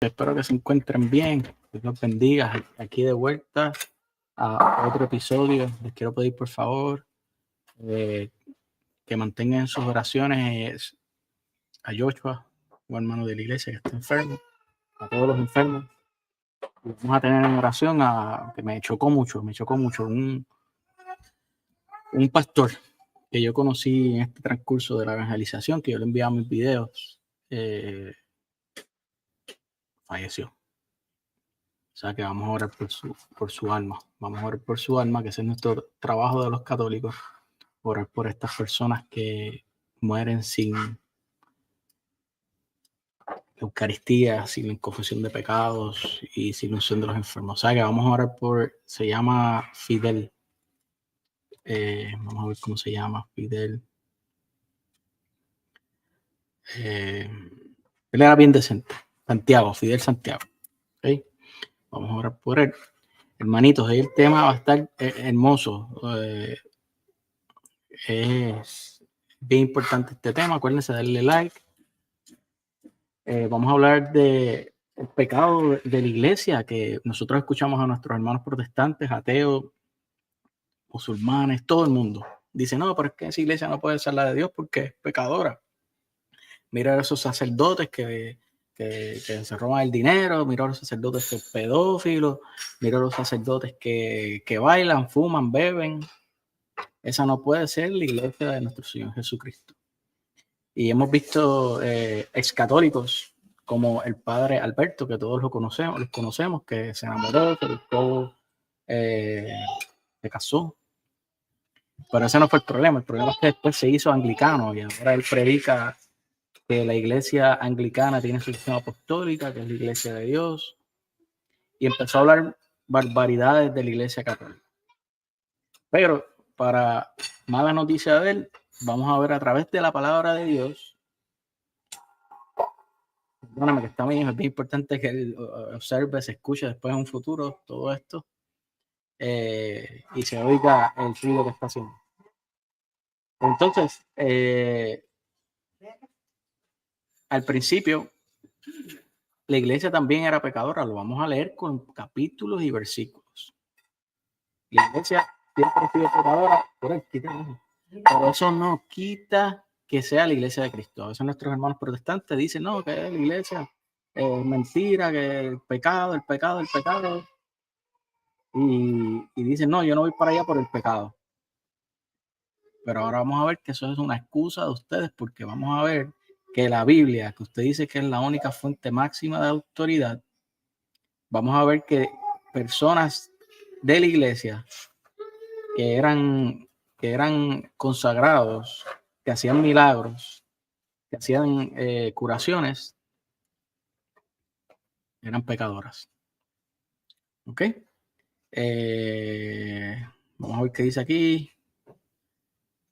Espero que se encuentren bien. Dios los bendiga. Aquí de vuelta a otro episodio. Les quiero pedir, por favor, que mantengan en sus oraciones a Joshua, un hermano de la iglesia que está enfermo, a todos los enfermos. Y vamos a tener en oración que me chocó mucho, un pastor que yo conocí en este transcurso de la evangelización, que yo le enviaba mis videos, falleció. O sea que vamos a orar por su alma. Vamos a orar por su alma, que ese es nuestro trabajo de los católicos. Orar por estas personas que mueren sin Eucaristía, sin confesión de pecados y sin unción de los enfermos. O sea que vamos a orar se llama Fidel. Vamos a ver cómo se llama, Fidel. Él era bien decente. Fidel Santiago. ¿Okay? Vamos a orar por él. Hermanitos, el tema va a estar hermoso. Es bien importante este tema. Acuérdense de darle like. Vamos a hablar del pecado de la iglesia, que nosotros escuchamos a nuestros hermanos protestantes, ateos, musulmanes, todo el mundo. Dice, no, pero es que esa iglesia no puede ser la de Dios porque es pecadora. Mira a esos sacerdotes que se roban el dinero, mira a los sacerdotes que son pedófilos, mira a los sacerdotes que bailan, fuman, beben. Esa no puede ser la iglesia de nuestro Señor Jesucristo. Y hemos visto excatólicos como el padre Alberto, que todos los conocemos, que se enamoró, que buscó, se casó. Pero ese no fue el problema. El problema es que después se hizo anglicano y ahora él predica que la iglesia anglicana tiene su sistema apostólica, que es la iglesia de Dios, y empezó a hablar barbaridades de la iglesia católica. Pero para mala noticia de él, vamos a ver a través de la palabra de Dios. Perdóname que está bien, es bien importante que él observe, se escuche después en un futuro todo esto y se oiga el ruido que está haciendo. Entonces, al principio, la iglesia también era pecadora. Lo vamos a leer con capítulos y versículos. La iglesia siempre ha sido pecadora, pero eso no quita que sea la iglesia de Cristo. A veces nuestros hermanos protestantes dicen, no, que la iglesia es mentira, que el pecado. Y dicen, no, yo no voy para allá por el pecado. Pero ahora vamos a ver que eso es una excusa de ustedes, porque vamos a ver que la Biblia, que usted dice que es la única fuente máxima de autoridad, vamos a ver que personas de la iglesia que eran consagrados, que hacían milagros, que hacían curaciones, eran pecadoras. ¿Ok? Vamos a ver qué dice aquí.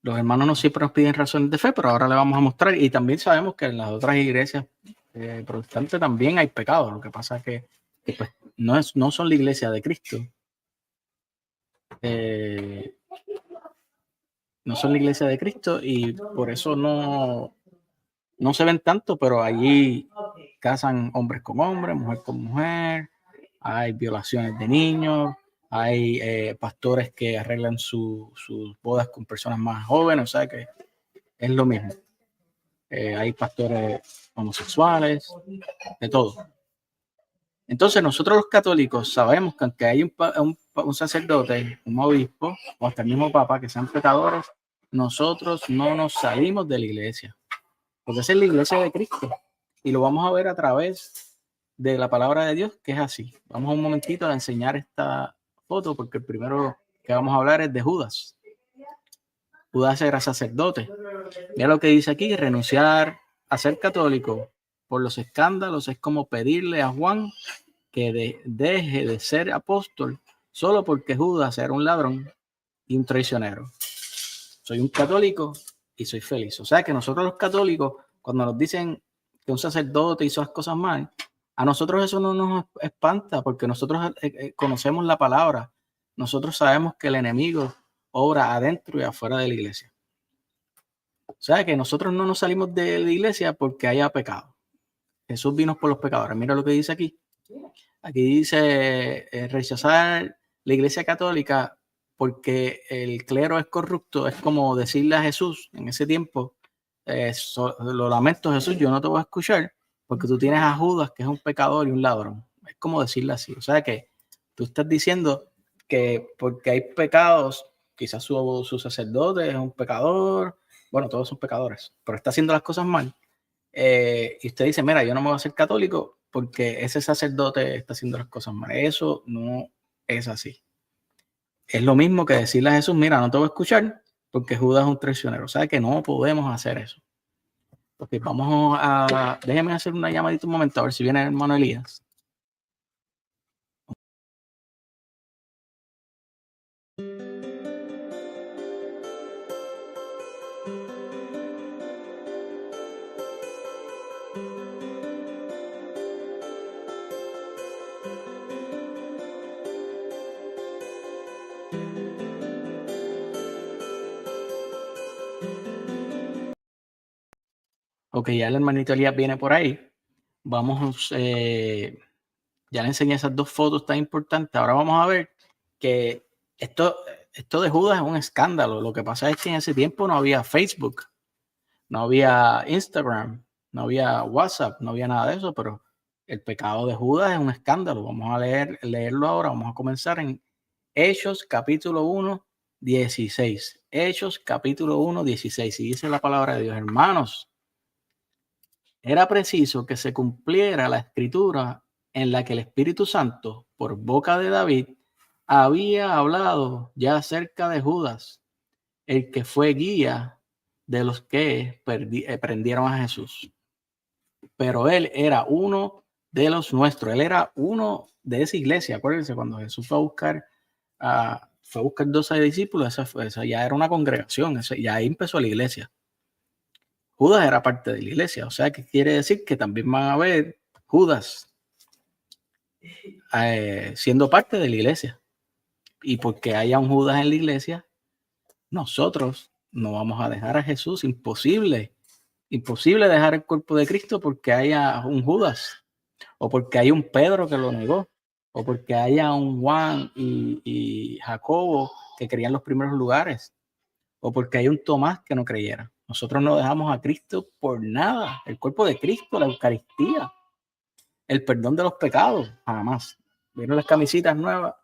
Los hermanos no siempre nos piden razones de fe, pero ahora le vamos a mostrar. Y también sabemos que en las otras iglesias protestantes también hay pecados. Lo que pasa es que pues, no son la iglesia de Cristo. No son la iglesia de Cristo y por eso no se ven tanto, pero allí casan hombres con hombres, mujer con mujer, hay violaciones de niños, hay pastores que arreglan sus bodas con personas más jóvenes, o sea que es lo mismo. Hay pastores homosexuales, de todo. Entonces nosotros los católicos sabemos que aunque hay un sacerdote, un obispo o hasta el mismo papa que sean pecadores, nosotros no nos salimos de la iglesia, porque esa es la iglesia de Cristo y lo vamos a ver a través de la palabra de Dios, que es así. Vamos un momentito a enseñar esta foto porque el primero que vamos a hablar es de Judas. Judas era sacerdote. Mira lo que dice aquí: renunciar a ser católico por los escándalos es como pedirle a Juan que deje de ser apóstol solo porque Judas era un ladrón y un traicionero. Soy un católico y soy feliz. O sea que nosotros los católicos, cuando nos dicen que un sacerdote hizo las cosas mal, a nosotros eso no nos espanta porque nosotros conocemos la palabra. Nosotros sabemos que el enemigo obra adentro y afuera de la iglesia. O sea que nosotros no nos salimos de la iglesia porque haya pecado. Jesús vino por los pecadores. Mira lo que dice aquí. Aquí dice rechazar la Iglesia Católica porque el clero es corrupto. Es como decirle a Jesús en ese tiempo, lo lamento Jesús, yo no te voy a escuchar porque tú tienes a Judas que es un pecador y un ladrón. Es como decirle así. O sea que tú estás diciendo que porque hay pecados, quizás su sacerdote es un pecador, bueno, todos son pecadores, pero está haciendo las cosas mal. Y usted dice, mira, yo no me voy a hacer católico porque ese sacerdote está haciendo las cosas mal. Eso no es así. Es lo mismo que decirle a Jesús, mira, no te voy a escuchar porque Judas es un traicionero. O sea que no podemos hacer eso. Ok, vamos a... Déjeme hacer una llamadita un momento a ver si viene el hermano Elías. Ok, ya el hermanito Elías viene por ahí. Vamos, ya le enseñé esas dos fotos tan importantes. Ahora vamos a ver que esto de Judas es un escándalo. Lo que pasa es que en ese tiempo no había Facebook, no había Instagram, no había WhatsApp, no había nada de eso, pero el pecado de Judas es un escándalo. Vamos a leerlo ahora. Vamos a comenzar en Hechos capítulo 1, 16. Hechos capítulo 1, 16. Y dice la palabra de Dios, hermanos, era preciso que se cumpliera la escritura en la que el Espíritu Santo, por boca de David, había hablado ya acerca de Judas, el que fue guía de los que prendieron a Jesús. Pero él era uno de los nuestros, él era uno de esa iglesia. Acuérdense, cuando Jesús fue a buscar 12 discípulos, esa ya era una congregación, ya ahí empezó la iglesia. Judas era parte de la iglesia, o sea que quiere decir que también van a haber Judas siendo parte de la iglesia. Y porque haya un Judas en la iglesia, nosotros no vamos a dejar a Jesús. Imposible dejar el cuerpo de Cristo porque haya un Judas, o porque hay un Pedro que lo negó, o porque haya un Juan y Jacobo que querían los primeros lugares, o porque hay un Tomás que no creyera. Nosotros no dejamos a Cristo por nada. El cuerpo de Cristo, la Eucaristía, el perdón de los pecados, jamás. ¿Vieron las camisitas nuevas?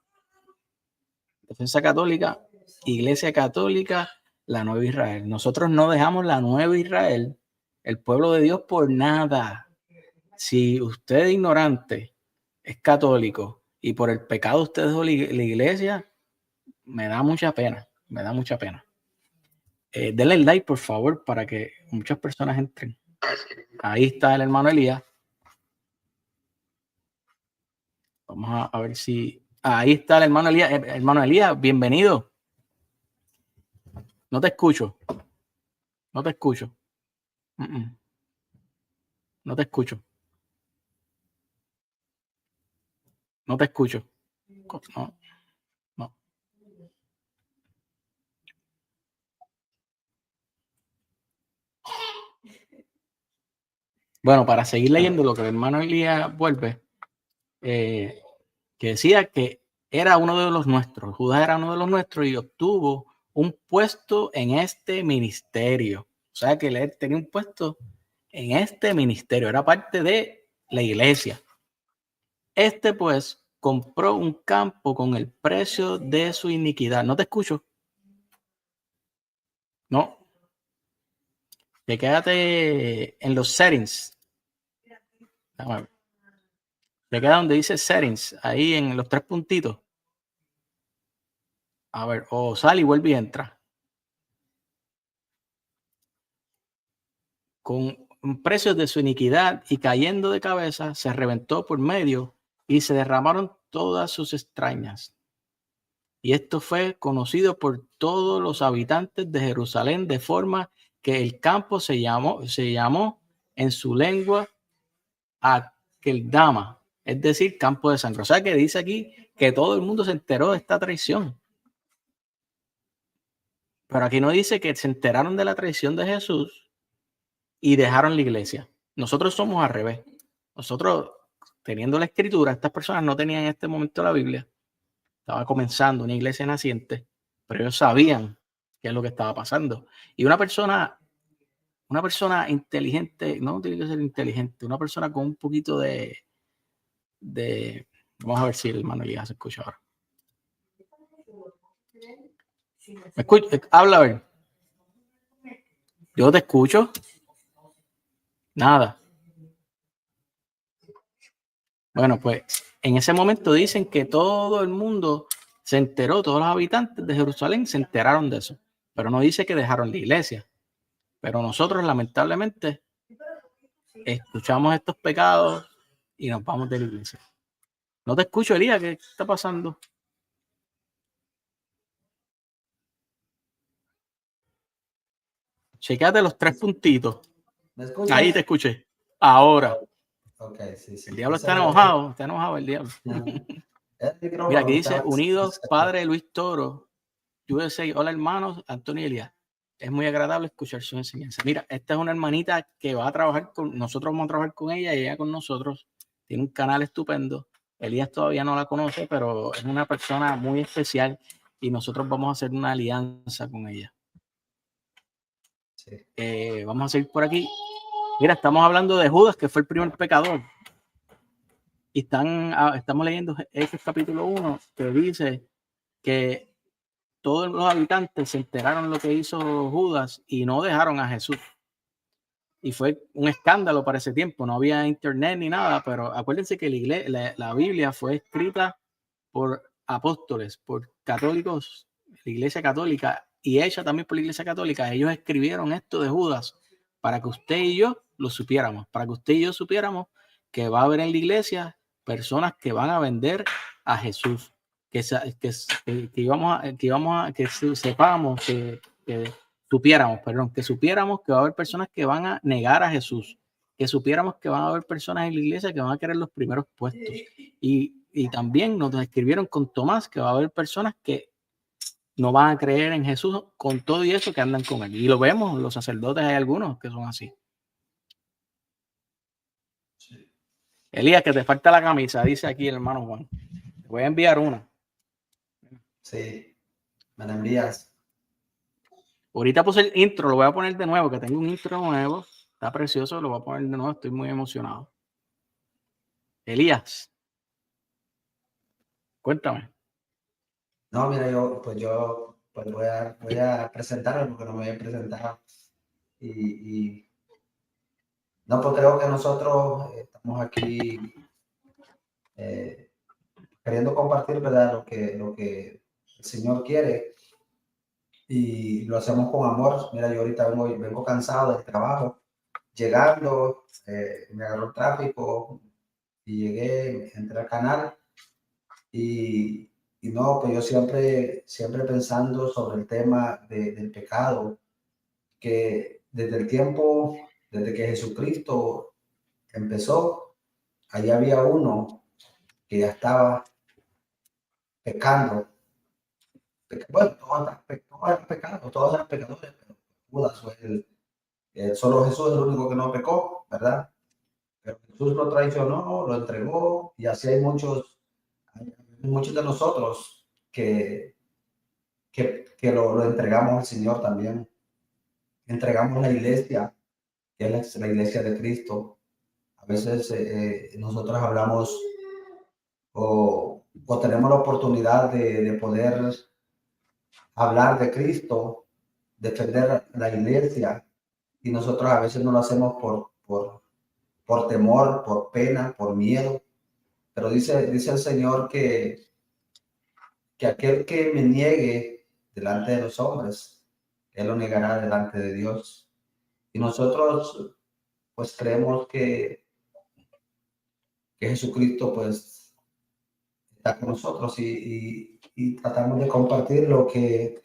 Defensa Católica, Iglesia Católica, la Nueva Israel. Nosotros no dejamos la Nueva Israel, el pueblo de Dios, por nada. Si usted es ignorante, es católico y por el pecado usted dejó la iglesia, me da mucha pena, me da mucha pena. Denle el like, por favor, para que muchas personas entren. Ahí está el hermano Elías. Vamos a ver si... Ahí está el hermano Elías. Hermano Elías, bienvenido. No te escucho. No te escucho. No te escucho. No te escucho. No, no. Bueno, para seguir leyendo lo que el hermano Elías vuelve, que decía que era uno de los nuestros, Judas era uno de los nuestros y obtuvo un puesto en este ministerio. O sea que él tenía un puesto en este ministerio, era parte de la iglesia. Este pues compró un campo con el precio de su iniquidad. No te escucho. No. Te quédate en los settings. Te queda donde dice settings, ahí en los tres puntitos. A ver, o sale y vuelve y entra. Con precios de su iniquidad y cayendo de cabeza, se reventó por medio y se derramaron todas sus extrañas. Y esto fue conocido por todos los habitantes de Jerusalén, de forma que el campo se llamó en su lengua Akeldama, es decir, campo de sangre. O sea que dice aquí que todo el mundo se enteró de esta traición. Pero aquí no dice que se enteraron de la traición de Jesús y dejaron la iglesia. Nosotros somos al revés. nosotros, teniendo la escritura, estas personas no tenían en este momento la Biblia, estaba comenzando una iglesia naciente, pero ellos sabían qué es lo que estaba pasando. Y una persona inteligente, no tiene que ser inteligente, una persona con un poquito de vamos a ver si el hermano ya se escucha ahora. ¿Me escucha? Habla, a ver. Yo te escucho. Nada. Bueno, pues en ese momento dicen que todo el mundo se enteró, todos los habitantes de Jerusalén se enteraron de eso, pero no dice que dejaron la iglesia. Pero nosotros, lamentablemente, escuchamos estos pecados y nos vamos de la iglesia. No te escucho, Elías, ¿qué está pasando? Checate los 3 puntitos. ¿Me escuchas? Ahí te escuché. Ahora. Okay, sí. El diablo está enojado el diablo. Mira, aquí dice Unidos, Padre Luis Toro, USA. Hola hermanos, Antonio y Elías. Es muy agradable escuchar su enseñanza. Mira, esta es una hermanita que va a trabajar con nosotros, vamos a trabajar con ella y ella con nosotros. Tiene un canal estupendo. Elías todavía no la conoce, pero es una persona muy especial y nosotros vamos a hacer una alianza con ella. Sí. Vamos a seguir por aquí. Mira, estamos hablando de Judas, que fue el primer pecador. Y estamos leyendo Hechos capítulo 1, que dice que todos los habitantes se enteraron de lo que hizo Judas y no dejaron a Jesús. Y fue un escándalo para ese tiempo. No había internet ni nada, pero acuérdense que la Biblia fue escrita por apóstoles, por católicos, la Iglesia Católica, y hecha también por la Iglesia Católica. Ellos escribieron esto de Judas para que usted y yo lo supiéramos, para que usted y yo supiéramos que va a haber en la iglesia personas que van a vender a Jesús, que sepamos, que supiéramos que va a haber personas que van a negar a Jesús, que supiéramos que van a haber personas en la iglesia que van a querer los primeros puestos. Y también nos escribieron con Tomás que va a haber personas que no van a creer en Jesús con todo y eso que andan con él. Y lo vemos, los sacerdotes hay algunos que son así. Sí. Elías, que te falta la camisa, dice aquí el hermano Juan. Te voy a enviar una. Sí, me la envías. Ahorita puse el intro, lo voy a poner de nuevo, que tengo un intro nuevo. Está precioso, lo voy a poner de nuevo, estoy muy emocionado. Elías, cuéntame. No, mira, yo voy a presentarme porque no me había presentado. Y no, pues creo que nosotros estamos aquí queriendo compartir, ¿verdad? Lo que el Señor quiere y lo hacemos con amor. Mira, yo ahorita vengo cansado del trabajo, llegando, me agarró el tráfico y llegué, entré al canal y no, pues yo siempre pensando sobre el tema del pecado, que desde que Jesucristo empezó, allá había uno que ya estaba pecando. Bueno, todos eran pecados, todos eran pecadores, pero Judas fue solo Jesús es el único que no pecó, ¿verdad? Pero Jesús lo traicionó, lo entregó, y así hay muchos de nosotros que lo entregamos al Señor también. Entregamos la iglesia, que es la iglesia de Cristo. A veces nosotros hablamos o tenemos la oportunidad de poder hablar de Cristo, defender la iglesia, y nosotros a veces no lo hacemos por temor, por pena, por miedo. Pero dice el Señor que aquel que me niegue delante de los hombres, Él lo negará delante de Dios. Y nosotros pues creemos que Jesucristo pues está con nosotros y tratamos de compartir lo que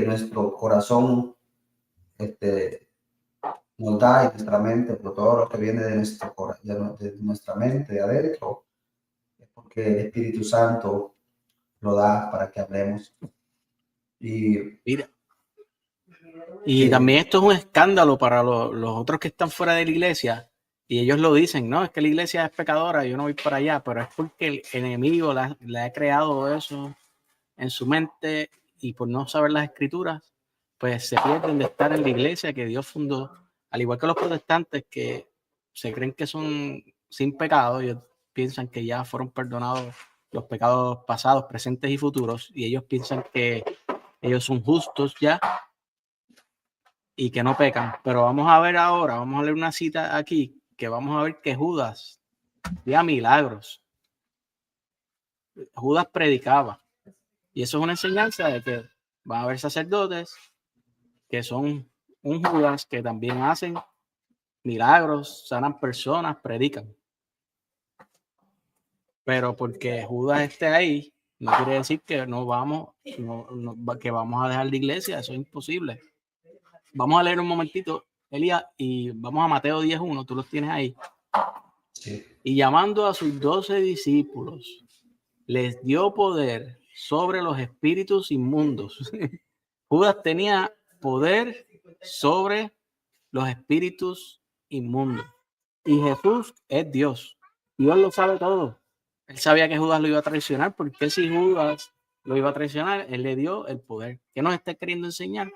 nuestro corazón nos da en nuestra mente, por todo lo que viene de nuestra mente, de adentro, porque el Espíritu Santo lo da para que hablemos. Mira. Y también esto es un escándalo para los otros que están fuera de la iglesia, Y ellos lo dicen, no, es que la iglesia es pecadora, yo no voy para allá, pero es porque el enemigo le ha creado eso en su mente y por no saber las escrituras, pues se pierden de estar en la iglesia que Dios fundó, al igual que los protestantes que se creen que son sin pecado, ellos piensan que ya fueron perdonados los pecados pasados, presentes y futuros, y ellos piensan que ellos son justos ya y que no pecan. Pero vamos a ver ahora, vamos a leer una cita aquí, que vamos a ver que Judas hacía milagros. Judas predicaba. Y eso es una enseñanza de que van a haber sacerdotes que son un Judas que también hacen milagros, sanan personas, predican. Pero porque Judas esté ahí, no quiere decir que que vamos a dejar la iglesia, eso es imposible. Vamos a leer un momentito, Elías, y vamos a Mateo 10:1, tú los tienes ahí. Sí. Y llamando a sus 12 discípulos, les dio poder sobre los espíritus inmundos. Judas tenía poder sobre los espíritus inmundos. Y Jesús es Dios. Dios lo sabe todo. Él sabía que Judas lo iba a traicionar, porque si Judas lo iba a traicionar, él le dio el poder. ¿Qué nos está queriendo enseñar?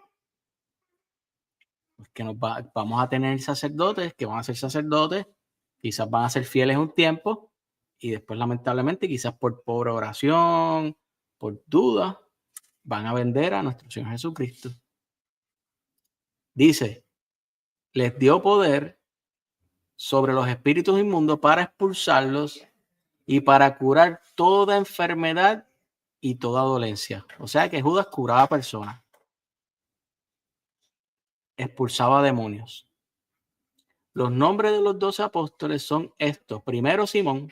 Pues que vamos a tener sacerdotes que van a ser sacerdotes, quizás van a ser fieles un tiempo, y después, lamentablemente, quizás por pobre oración, por duda, van a vender a nuestro Señor Jesucristo. Dice, les dio poder sobre los espíritus inmundos para expulsarlos y para curar toda enfermedad y toda dolencia. O sea que Judas curaba personas, expulsaba demonios. Los nombres de los 12 apóstoles son estos. Primero Simón,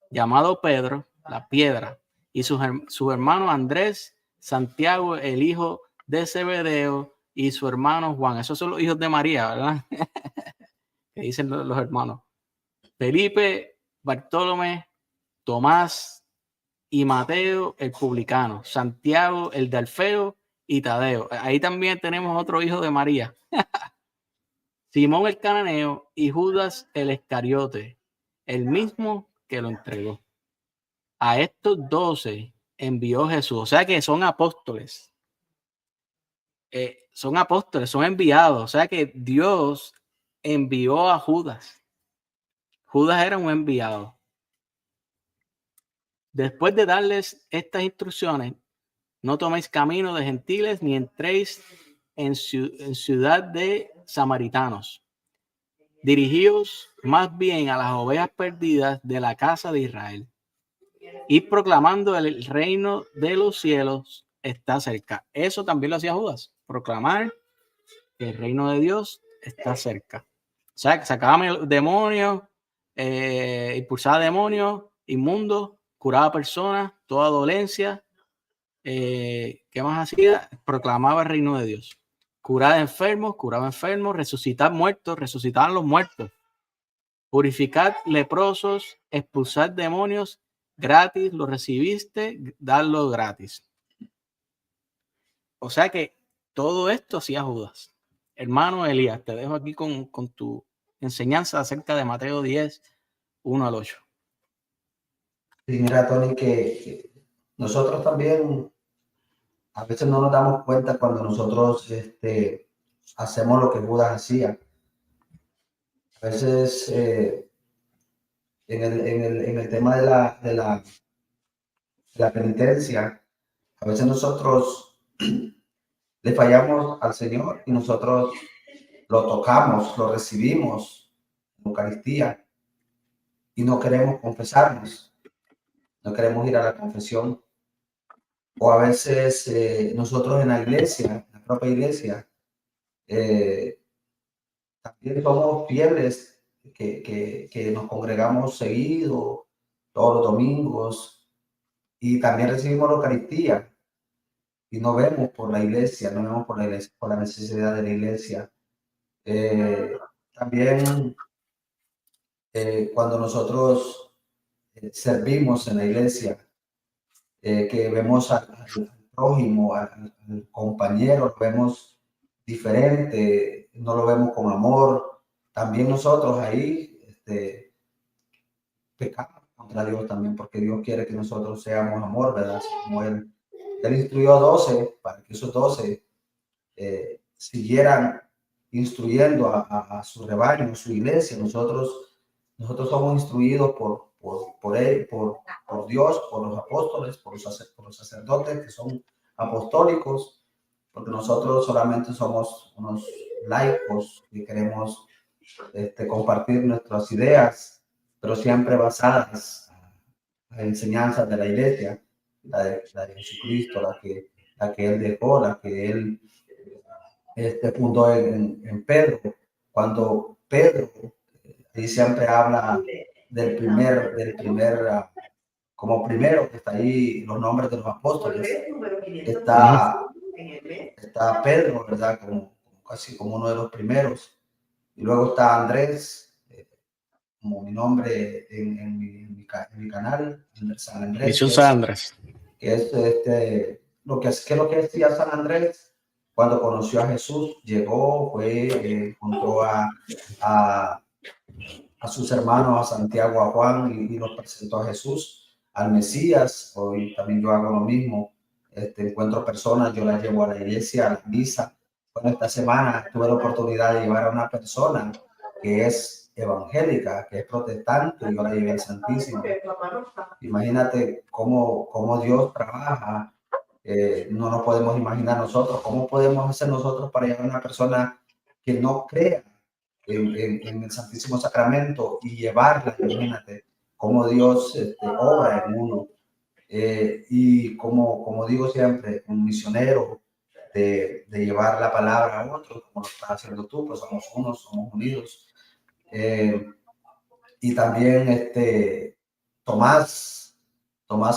llamado Pedro, la piedra, y su hermano Andrés, Santiago, el hijo de Zebedeo, y su hermano Juan. Esos son los hijos de María, ¿verdad? Que dicen los hermanos. Felipe, Bartolomé, Tomás y Mateo, el publicano. Santiago, el de Alfeo, y Tadeo. Ahí también tenemos otro hijo de María. Simón el cananeo y Judas el Iscariote, el mismo que lo entregó. A estos 12 envió Jesús, o sea que son apóstoles. Son apóstoles, son enviados, o sea que Dios envió a Judas. Judas era un enviado. Después de darles estas instrucciones, no toméis camino de gentiles ni entréis en ciudad de samaritanos. Dirigíos más bien a las ovejas perdidas de la casa de Israel. Y proclamando el reino de los cielos está cerca. Eso también lo hacía Judas, proclamar que el reino de Dios está cerca. O sea, que sacaba demonios, impulsaba demonios inmundos, curaba personas, toda dolencia. ¿Qué más hacía? Proclamaba el reino de Dios. Curaba enfermos, resucitar muertos, resucitaban los muertos. Purificar leprosos, expulsar demonios gratis, lo recibiste, darlo gratis. O sea que todo esto hacía Judas. Hermano Elías, te dejo aquí con tu enseñanza acerca de Mateo 10:1-8. Sí, mira, Tony, que nosotros también a veces no nos damos cuenta cuando nosotros hacemos lo que Judas hacía. A veces en el tema de la penitencia, a veces nosotros le fallamos al Señor y nosotros lo tocamos, lo recibimos en Eucaristía y no queremos confesarnos, no queremos ir a la confesión. O a veces nosotros en la iglesia, en la propia iglesia, también somos fieles que nos congregamos seguido, todos los domingos, y también recibimos la Eucaristía y no vemos por la iglesia, no vemos por la iglesia, por la necesidad de la iglesia. También cuando nosotros servimos en la iglesia, que vemos al prójimo, al compañero, lo vemos diferente, no lo vemos con amor, también nosotros ahí pecamos contra Dios también, porque Dios quiere que nosotros seamos amor, ¿verdad? Así como Él instruyó a 12 para que esos 12 siguieran instruyendo a su rebaño, a su iglesia. Nosotros somos instruidos por él, por Dios, por los apóstoles, por los sacerdotes que son apostólicos, porque nosotros solamente somos unos laicos que queremos compartir nuestras ideas, pero siempre basadas en enseñanzas de la iglesia, la de Jesucristo, la que Él dejó, la que Él fundó en Pedro. Cuando Pedro, ahí siempre habla del primer, como primero, que está ahí los nombres de los apóstoles, está Pedro, ¿verdad? Como casi como uno de los primeros. Y luego está Andrés, como mi nombre en mi canal, San Andrés, Misión San Andrés. que es lo que decía San Andrés cuando conoció a Jesús. Llegó, fue, encontró a sus hermanos, a Santiago, a Juan, y los presentó a Jesús, al Mesías. Hoy también yo hago lo mismo. Encuentro personas, yo las llevo a la iglesia, a la misa. Bueno, esta semana tuve la oportunidad de llevar a una persona que es evangélica, que es protestante, y yo la llevé al Santísimo. Imagínate cómo Dios trabaja. No nos podemos imaginar nosotros. ¿Cómo podemos hacer nosotros para llevar a una persona que no crea en el Santísimo Sacramento y llevarla? Imagínate cómo Dios obra en uno. Y como digo siempre, un misionero de llevar la palabra a otros, como lo estás haciendo tú, pues somos unos, somos unidos. Y también Tomás,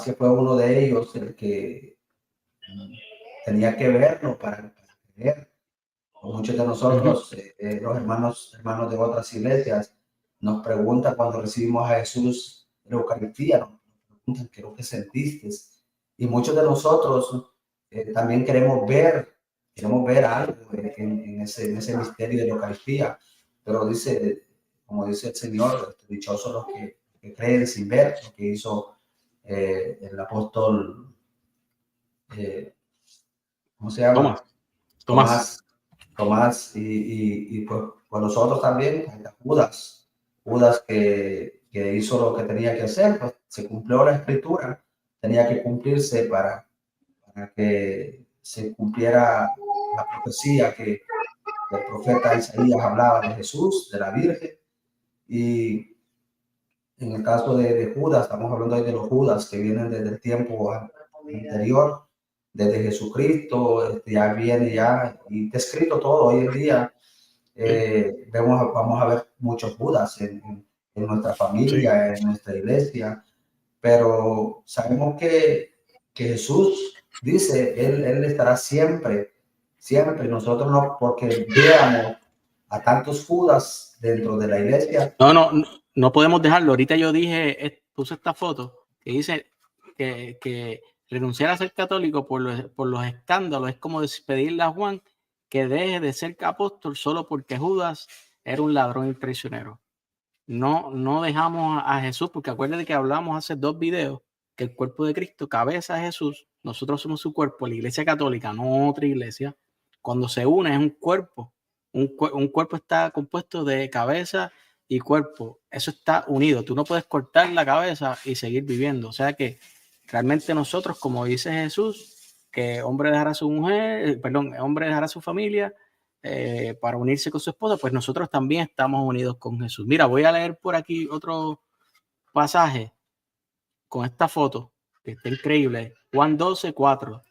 que fue uno de ellos, el que tenía que verlo para creer. Muchos de nosotros, los hermanos de otras iglesias, nos preguntan cuando recibimos a Jesús en la Eucaristía, nos preguntan qué es lo que sentiste. Y muchos de nosotros también queremos ver algo en ese misterio de la Eucaristía. Pero como dice el Señor, dichosos los que creen sin ver, lo que hizo el apóstol, ¿cómo se llama? Tomás, y pues nosotros también, Judas que hizo lo que tenía que hacer, pues se cumplió la escritura, tenía que cumplirse para que se cumpliera la profecía que el profeta Isaías hablaba de Jesús, de la Virgen. Y en el caso de Judas, estamos hablando ahí de los Judas que vienen desde el tiempo anterior, desde Jesucristo, ya viene ya, y está escrito todo hoy en día. Vamos a ver muchos Judas en nuestra familia, en nuestra iglesia, pero sabemos que Jesús dice, él estará siempre, siempre. Nosotros no, porque veamos a tantos Judas dentro de la iglesia. No podemos dejarlo. Ahorita yo puse esta foto que dice que renunciar a ser católico por los escándalos es como pedirle a Juan que deje de ser apóstol solo porque Judas era un ladrón y traicionero. No dejamos a Jesús, porque acuérdate que hablamos hace 2 videos que el cuerpo de Cristo, cabeza de Jesús, nosotros somos su cuerpo, la iglesia católica, no otra iglesia. Cuando se une es un cuerpo. Un cuerpo está compuesto de cabeza y cuerpo. Eso está unido. Tú no puedes cortar la cabeza y seguir viviendo. O sea que realmente nosotros, como dice Jesús, que hombre dejará a su mujer, hombre dejará a su familia para unirse con su esposa, pues nosotros también estamos unidos con Jesús. Mira, voy a leer por aquí otro pasaje con esta foto, que está increíble. Juan 12:4.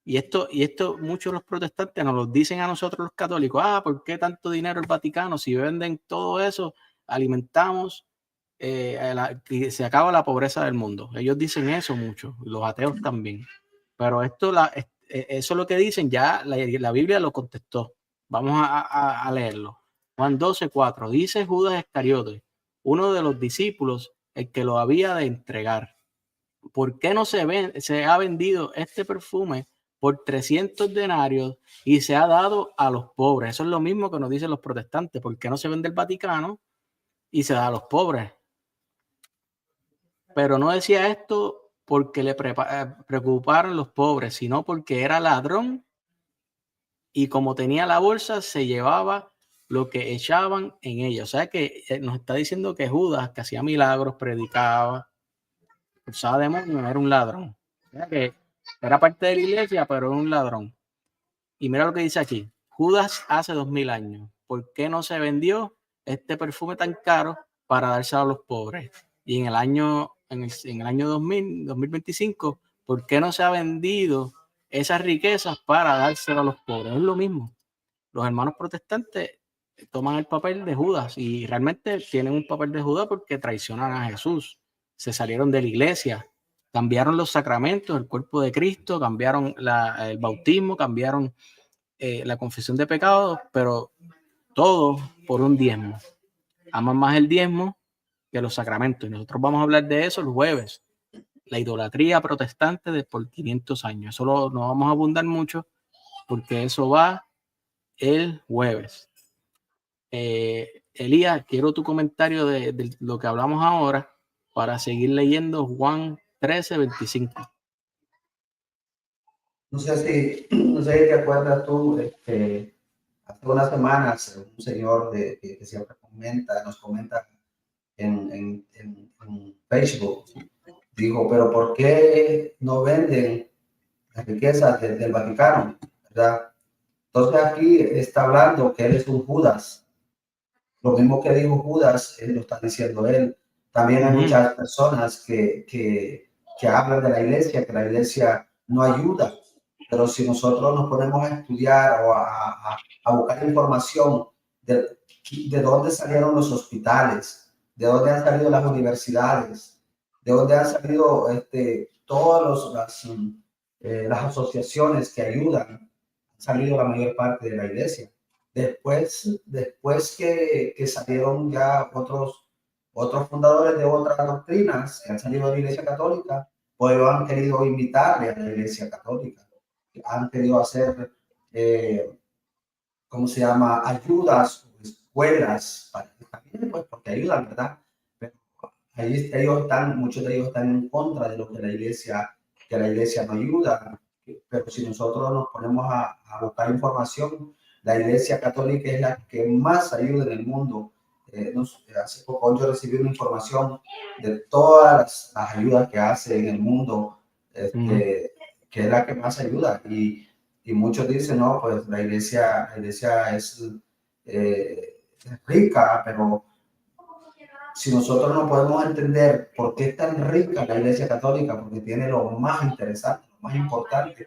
Y esto muchos de los protestantes nos lo dicen a nosotros los católicos. ¿Por qué tanto dinero el Vaticano? Si venden todo eso, alimentamos, y se acaba la pobreza del mundo. Ellos dicen eso mucho, los ateos también. Pero eso es lo que dicen, ya la Biblia lo contestó. Vamos a leerlo. Juan 12:4. Dice Judas Iscariote, uno de los discípulos, el que lo había de entregar: ¿por qué no se ha vendido este perfume por 300 denarios y se ha dado a los pobres. Eso es lo mismo que nos dicen los protestantes. ¿Por qué no se vende el Vaticano y se da a los pobres? Pero no decía esto porque le preocuparon los pobres, sino porque era ladrón y como tenía la bolsa se llevaba lo que echaban en ella. O sea que nos está diciendo que Judas, que hacía milagros, predicaba, usaba demonios, era un ladrón. O sea que era parte de la iglesia, pero era un ladrón. Y mira lo que dice aquí. Judas hace 2000 años. ¿Por qué no se vendió este perfume tan caro para dárselo a los pobres? Y en el año 2025, ¿por qué no se ha vendido esas riquezas para dárselo a los pobres? Es lo mismo. Los hermanos protestantes toman el papel de Judas y realmente tienen un papel de Judas porque traicionan a Jesús. Se salieron de la iglesia, cambiaron los sacramentos, el cuerpo de Cristo, cambiaron el bautismo, cambiaron la confesión de pecados, pero todo por un diezmo. Aman más el diezmo que los sacramentos. Y nosotros vamos a hablar de eso el jueves. La idolatría protestante de por 500 años. Eso no vamos a abundar mucho porque eso va el jueves. Elías, quiero tu comentario de lo que hablamos ahora para seguir leyendo Juan 13:25. No sé si te acuerdas tú, hace unas semanas un señor que siempre nos comenta en Facebook, dijo, pero ¿por qué no venden las riquezas del Vaticano? ¿Verdad? Entonces aquí está hablando que él es un Judas. Lo mismo que dijo Judas, él lo está diciendo él. También hay muchas personas que hablan de la iglesia, que la iglesia no ayuda. Pero si nosotros nos ponemos a estudiar o a buscar información de dónde salieron los hospitales, de dónde han salido las universidades, de dónde han salido todas las asociaciones que ayudan, han salido la mayor parte de la iglesia. Después que salieron ya otros fundadores de otras doctrinas que han salido de la Iglesia Católica, pues han querido imitarle a la Iglesia Católica. Han querido hacer, ¿cómo se llama? Ayudas, escuelas, también, pues, porque ayudan, ¿verdad? Pero muchos de ellos están en contra de lo que la iglesia no ayuda. Pero si nosotros nos ponemos a buscar información, la Iglesia Católica es la que más ayuda en el mundo. Hace poco yo recibí una información de todas las ayudas que hace en el mundo, que es la que más ayuda. Y muchos dicen, no, pues la iglesia es rica, pero si nosotros no podemos entender por qué es tan rica la Iglesia Católica, porque tiene lo más interesante, lo más importante,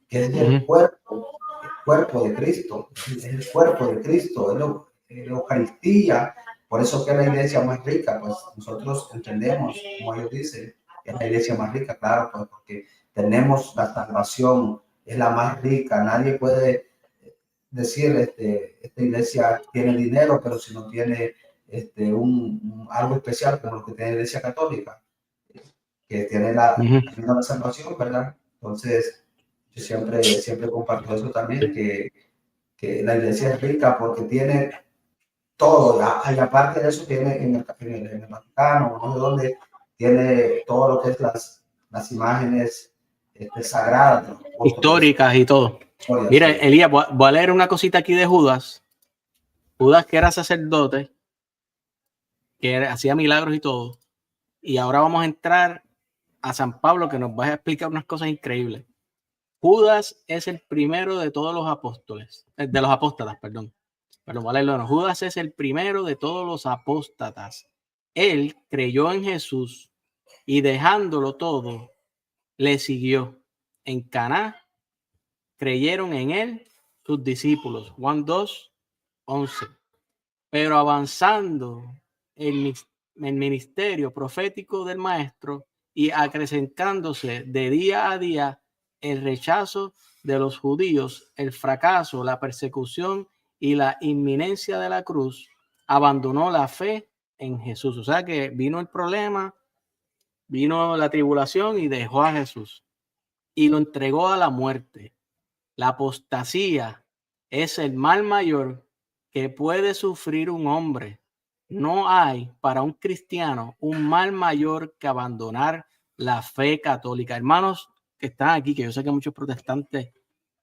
que es el cuerpo de Cristo, es el cuerpo de Cristo, es la Eucaristía. Por eso que es la iglesia más rica, pues nosotros entendemos, como ellos dicen, que es la iglesia más rica, claro, pues porque tenemos la salvación, es la más rica. Nadie puede decir, esta iglesia tiene dinero, pero si no tiene algo especial como lo que tiene la Iglesia Católica, que tiene la salvación, ¿verdad? Entonces, yo siempre comparto eso también, que la iglesia es rica porque tiene todo, y aparte de eso tiene en el Vaticano, no sé dónde, tiene todo lo que es las imágenes sagradas, históricas y todo. Mira, Elías, voy a leer una cosita aquí de Judas. Judas, que era sacerdote, que hacía milagros y todo. Y ahora vamos a entrar a San Pablo, que nos va a explicar unas cosas increíbles. Judas es el primero de todos los apóstoles, de los apóstatas, perdón. Pero vale, no. Judas es el primero de todos los apóstatas. Él creyó en Jesús y dejándolo todo, le siguió. En Caná creyeron en él sus discípulos. Juan 2:11. Pero avanzando el ministerio profético del maestro y acrecentándose de día a día el rechazo de los judíos, el fracaso, la persecución y la inminencia de la cruz, abandonó la fe en Jesús. O sea que vino el problema, vino la tribulación y dejó a Jesús y lo entregó a la muerte. La apostasía es el mal mayor que puede sufrir un hombre. No hay para un cristiano un mal mayor que abandonar la fe católica. Hermanos que están aquí, que yo sé que muchos protestantes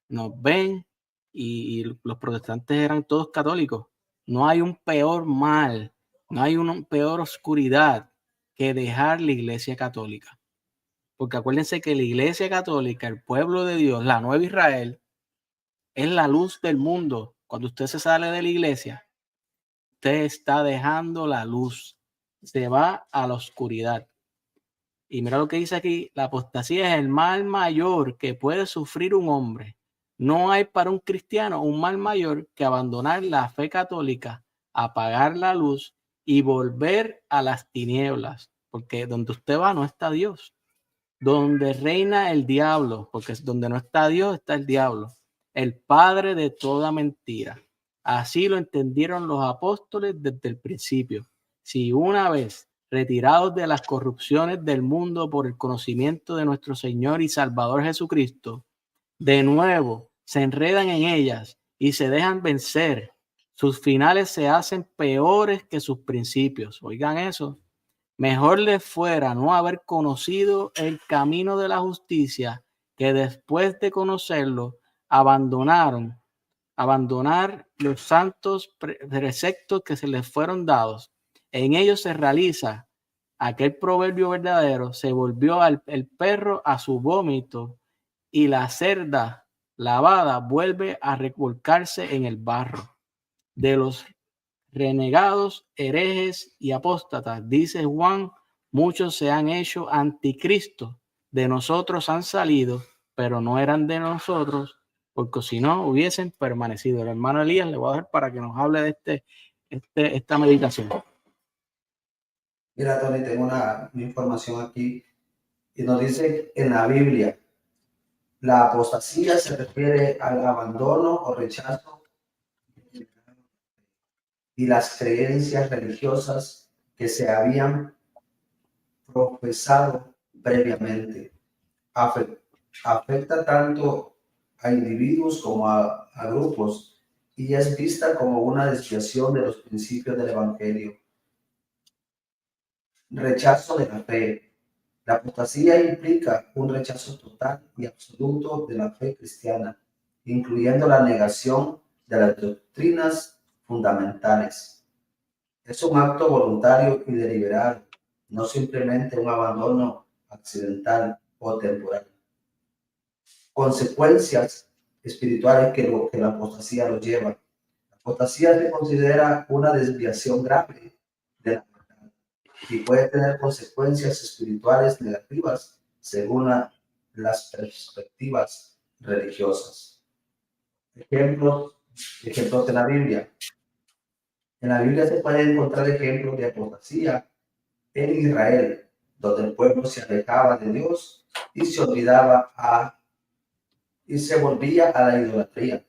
nos ven y los protestantes eran todos católicos. No hay un peor mal, no hay una peor oscuridad que dejar la iglesia católica. Porque acuérdense que la iglesia católica, el pueblo de Dios, la nueva Israel, es la luz del mundo. Cuando usted se sale de la iglesia, usted está dejando la luz, se va a la oscuridad. Y mira lo que dice aquí, la apostasía es el mal mayor que puede sufrir un hombre. No hay para un cristiano un mal mayor que abandonar la fe católica, apagar la luz y volver a las tinieblas, porque donde usted va no está Dios. Donde reina el diablo, porque donde no está Dios está el diablo, el padre de toda mentira. Así lo entendieron los apóstoles desde el principio. Si una vez retirados de las corrupciones del mundo por el conocimiento de nuestro Señor y Salvador Jesucristo, de nuevo se enredan en ellas y se dejan vencer, sus finales se hacen peores que sus principios. Oigan eso. Mejor les fuera no haber conocido el camino de la justicia que después de conocerlo abandonar los santos preceptos que se les fueron dados. En ellos se realiza aquel proverbio verdadero, se volvió el perro a su vómito y la cerda lavada vuelve a revolcarse en el barro. De los renegados, herejes y apóstatas, dice Juan, muchos se han hecho anticristo. De nosotros han salido, pero no eran de nosotros, porque si no hubiesen permanecido. El hermano Elías le voy a dar para que nos hable de esta meditación. Mira, Tony, tengo una información aquí y nos dice en la Biblia, la apostasía se refiere al abandono o rechazo y las creencias religiosas que se habían profesado previamente. Afecta tanto a individuos como a grupos y es vista como una desviación de los principios del Evangelio. Rechazo de la fe. La apostasía implica un rechazo total y absoluto de la fe cristiana, incluyendo la negación de las doctrinas fundamentales. Es un acto voluntario y deliberado, no simplemente un abandono accidental o temporal. Consecuencias espirituales que la apostasía lo lleva. La apostasía se considera una desviación grave de la verdad y puede tener consecuencias espirituales negativas según las perspectivas religiosas. Ejemplos de la Biblia. En la Biblia se pueden encontrar ejemplos de apostasía en Israel, donde el pueblo se alejaba de Dios y se se volvía a la idolatría.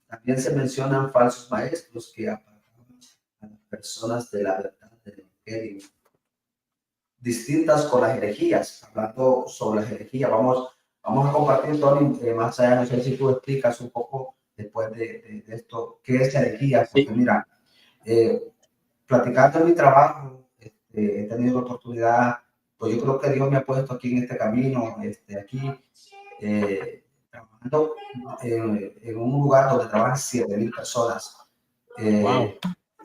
También se mencionan falsos maestros que apartaban a las personas de la verdad del Evangelio. Distintas con las herejías. Hablando sobre las herejías, vamos a compartir, Tony, más allá, no sé si tú explicas un poco después de esto, qué es herejía, porque Sí. mira, platicando en mi trabajo, he tenido la oportunidad, pues yo creo que Dios me ha puesto aquí en este camino, aquí, trabajando en un lugar donde trabajan 7,000 personas. Wow.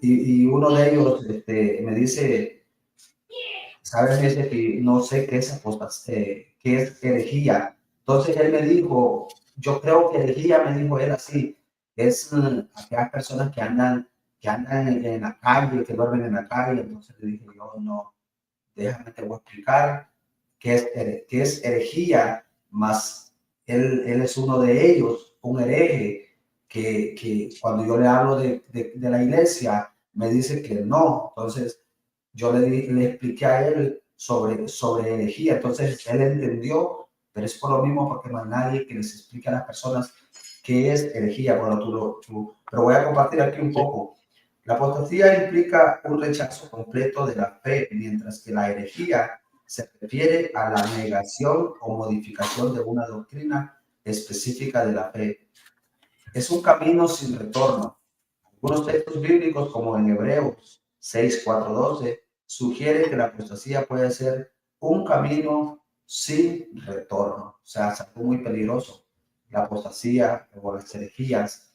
Y uno de ellos me dice, ¿sabes? Dice que no sé qué es apostasía, qué es herejía. Entonces él me dijo, yo creo que herejía, me dijo él así, es aquellas personas que andan en la calle, que duermen en la calle. Entonces le dije yo, no, déjame te voy a explicar qué es herejía, más él es uno de ellos, un hereje, que cuando yo le hablo de la iglesia, me dice que no. Entonces yo le expliqué a él sobre herejía, entonces él entendió, pero es por lo mismo porque no hay nadie que les explique a las personas qué es herejía. Bueno, pero voy a compartir aquí un poco. La apostasía implica un rechazo completo de la fe, mientras que la herejía se refiere a la negación o modificación de una doctrina específica de la fe. es un camino sin retorno. Algunos textos bíblicos, como en Hebreos 6, 4, 12, sugieren que la apostasía puede ser un camino sin retorno. O sea, es algo muy peligroso. La apostasía o las herejías.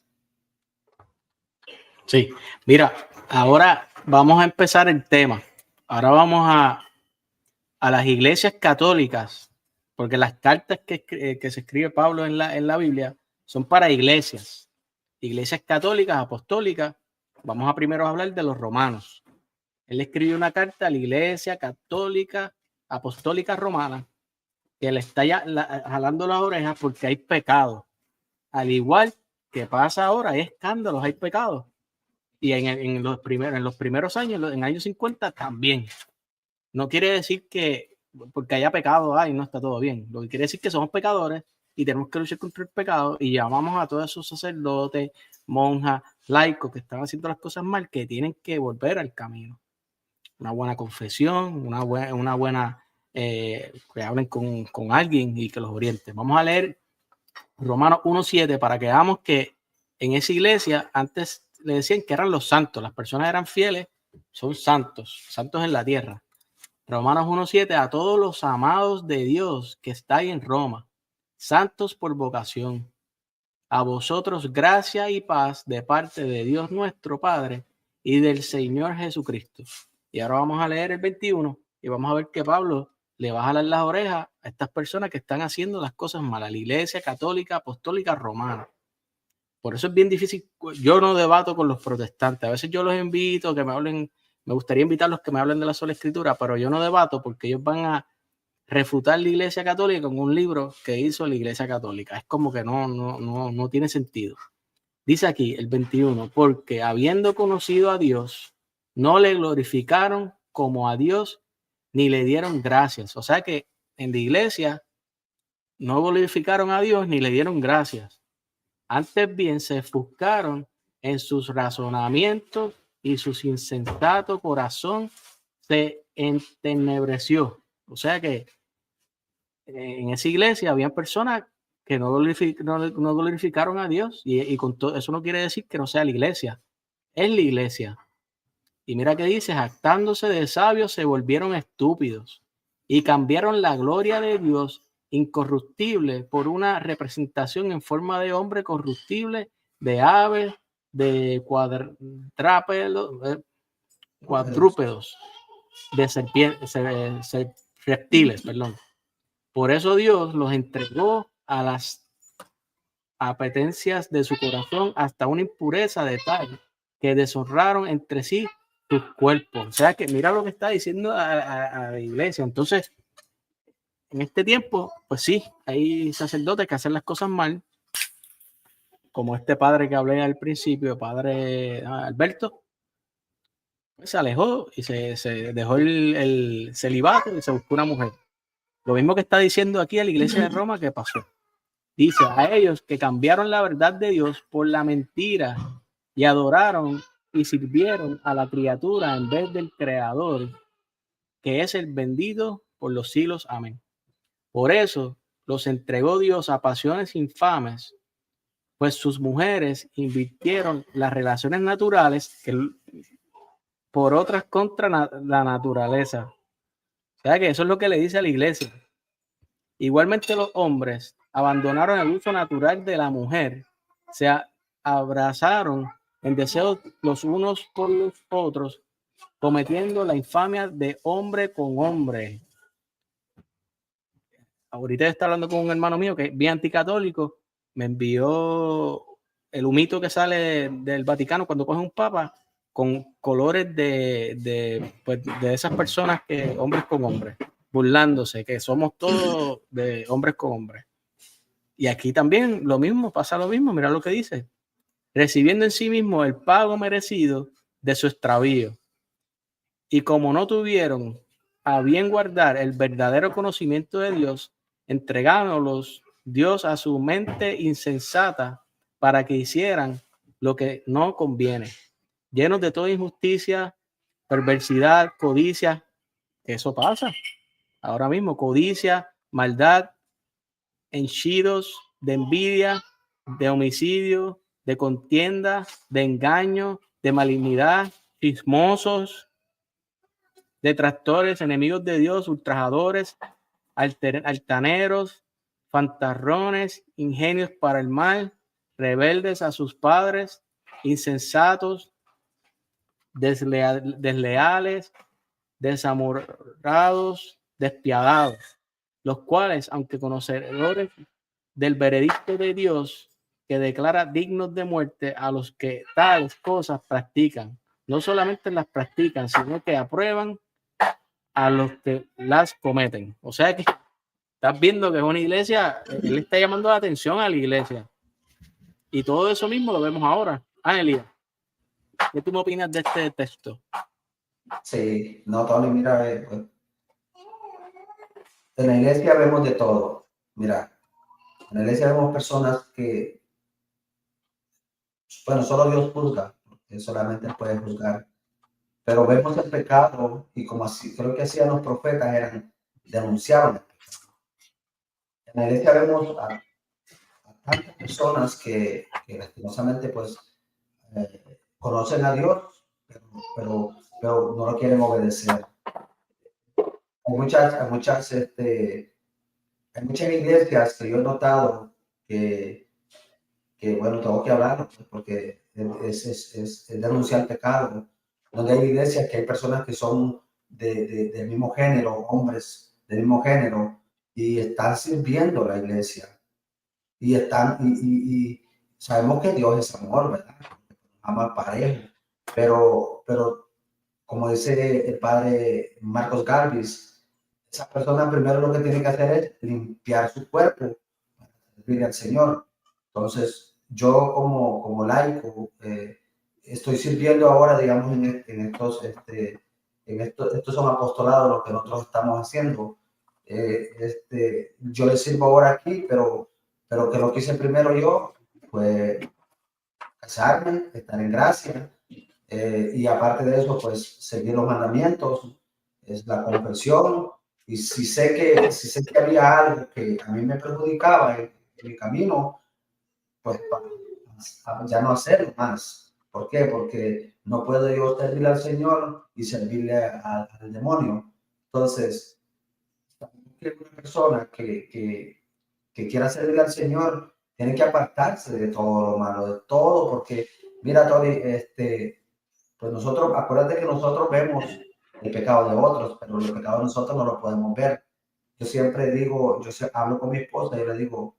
Sí, mira, ahora vamos a empezar el tema. Ahora vamos a las iglesias católicas, porque las cartas que se escribe Pablo en la Biblia son para iglesias católicas, apostólicas. Vamos a primero hablar de los romanos. Él escribió una carta a la iglesia católica, apostólica romana, que le está jalando las orejas porque hay pecado. Al igual que pasa ahora, hay escándalos, hay pecados. Y en los primeros años, en años 50 también. No quiere decir que porque haya pecado, no está todo bien. Lo que quiere decir que somos pecadores y tenemos que luchar contra el pecado y llamamos a todos esos sacerdotes, monjas, laicos que están haciendo las cosas mal, que tienen que volver al camino. Una buena confesión, una buena que hablen con alguien y que los oriente. Vamos a leer Romanos 1:7 para que veamos que en esa iglesia antes le decían que eran los santos, las personas eran fieles, son santos en la tierra. Romanos 1:7, a todos los amados de Dios que estáis en Roma, santos por vocación, a vosotros gracia y paz de parte de Dios nuestro Padre y del Señor Jesucristo. Y ahora vamos a leer el 21 y vamos a ver que Pablo le va a jalar las orejas a estas personas que están haciendo las cosas mal, a la iglesia católica, apostólica, romana. Por eso es bien difícil. Yo no debato con los protestantes. A veces yo los invito a que me hablen. Me gustaría invitarlos que me hablen de la sola escritura, pero yo no debato porque ellos van a refutar la iglesia católica con un libro que hizo la iglesia católica. Es como que no tiene sentido. Dice aquí el 21, porque habiendo conocido a Dios, no le glorificaron como a Dios ni le dieron gracias. O sea que en la iglesia no glorificaron a Dios ni le dieron gracias. Antes bien se ofuscaron en sus razonamientos y su insensato corazón se entenebreció. O sea que en esa iglesia había personas que no glorificaron a Dios y con todo eso no quiere decir que no sea la iglesia. Es la iglesia. Y mira que dice, jactándose de sabios se volvieron estúpidos y cambiaron la gloria de Dios incorruptible por una representación en forma de hombre corruptible, de aves, de cuadrúpedos, de serpientes, reptiles, perdón. Por eso Dios los entregó a las apetencias de su corazón hasta una impureza de tal que deshonraron entre sí sus cuerpos. O sea que mira lo que está diciendo a la iglesia. Entonces, en este tiempo, pues sí, hay sacerdotes que hacen las cosas mal, como este padre que hablé al principio, padre Alberto, pues se alejó y se dejó el celibato y se buscó una mujer. Lo mismo que está diciendo aquí a la iglesia de Roma que pasó. Dice a ellos que cambiaron la verdad de Dios por la mentira y adoraron y sirvieron a la criatura en vez del Creador, que es el bendito por los siglos. Amén. Por eso los entregó Dios a pasiones infames, pues sus mujeres invirtieron las relaciones naturales por otras contra la naturaleza. O sea que eso es lo que le dice a la iglesia. Igualmente los hombres abandonaron el uso natural de la mujer, se abrazaron en deseo los unos por los otros, cometiendo la infamia de hombre con hombre. Ahorita está hablando con un hermano mío que es bien anticatólico, me envió el humito que sale del Vaticano cuando coge un papa con colores de esas personas que hombres con hombres, burlándose, que somos todos de hombres con hombres. Y aquí también lo mismo, pasa lo mismo, mira lo que dice, recibiendo en sí mismo el pago merecido de su extravío. Y como no tuvieron a bien guardar el verdadero conocimiento de Dios, entregándolos Dios a su mente insensata para que hicieran lo que no conviene, llenos de toda injusticia, perversidad, codicia. Eso pasa ahora mismo, codicia, maldad, henchidos de envidia, de homicidio, de contienda, de engaño, de malignidad, chismosos, detractores, enemigos de Dios, ultrajadores, altaneros, fantarrones, ingenios para el mal, rebeldes a sus padres, insensatos, desleales, desamorados, despiadados, los cuales, aunque conocedores del veredicto de Dios, que declara dignos de muerte a los que tales cosas practican, no solamente las practican, sino que aprueban a los que las cometen. O sea que estás viendo que es una iglesia, él está llamando la atención a la iglesia. Y todo eso mismo lo vemos ahora. Elías, ¿qué tú me opinas de este texto? Sí, no, Tony, mira, pues, en la iglesia vemos de todo. Mira, en la iglesia vemos personas que, bueno, solo Dios juzga, porque solamente puede juzgar. Pero vemos el pecado y como así, creo que hacían los profetas, eran denunciaban el pecado. En la iglesia vemos a tantas personas que lastimosamente pues conocen a Dios, pero no lo quieren obedecer. Hay muchas iglesias que yo he notado que bueno, tengo que hablar pues, porque es denunciar el pecado. Donde hay iglesias que hay personas que son del mismo género, hombres del mismo género, y están sirviendo la iglesia. Y sabemos que Dios es amor, ¿verdad? Ama parejo. Pero como dice el padre Marcos Galvis, esa persona primero lo que tiene que hacer es limpiar su cuerpo para servirle al Señor. Entonces, yo como laico estoy sirviendo ahora, digamos, estos son apostolados los que nosotros estamos haciendo. Yo le sirvo ahora aquí, pero que lo que hice primero yo fue casarme, estar en gracia, y aparte de eso, pues seguir los mandamientos, es la confesión. Y si sé que había algo que a mí me perjudicaba en mi camino, pues ya no hacerlo más. ¿Por qué? Porque no puedo yo servirle al Señor y servirle al demonio. Entonces, una persona que quiera servirle al Señor tiene que apartarse de todo lo malo, de todo, porque mira, Tony, pues nosotros, acuérdate que nosotros vemos el pecado de otros, pero el pecado de nosotros no lo podemos ver. Yo siempre digo, hablo con mi esposa y le digo,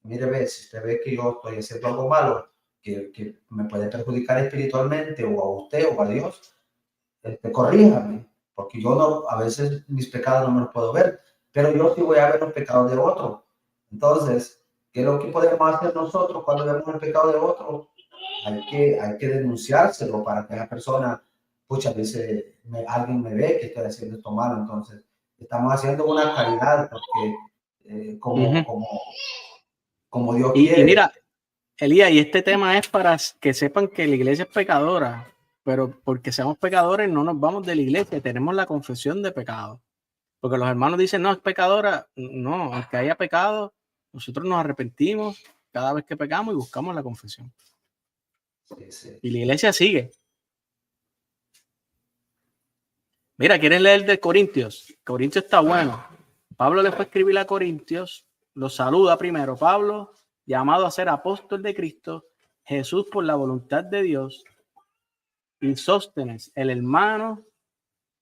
mire, ve, si usted ve que yo estoy haciendo algo malo, que me puede perjudicar espiritualmente, o a usted o a Dios, corríjame, porque yo no, a veces mis pecados no me los puedo ver, pero yo sí voy a ver los pecados de otro. Entonces, ¿qué es lo que podemos hacer nosotros cuando vemos el pecado de otro? Hay que denunciárselo para que esa persona, pucha, dice, alguien me ve que estoy haciendo esto malo. Entonces, estamos haciendo una caridad porque como Dios Y quiere. mira, Elías, y este tema es para que sepan que la iglesia es pecadora, pero porque seamos pecadores no nos vamos de la iglesia, tenemos la confesión de pecado. Porque los hermanos dicen, no, es pecadora. No, aunque haya pecado, nosotros nos arrepentimos cada vez que pecamos y buscamos la confesión. Sí, sí. Y la iglesia sigue. Mira, ¿quieren leer de Corintios? Corintios está bueno. Pablo le fue a escribir a Corintios, los saluda primero. Pablo, llamado a ser apóstol de Cristo, Jesús por la voluntad de Dios, y Sóstenes, el hermano,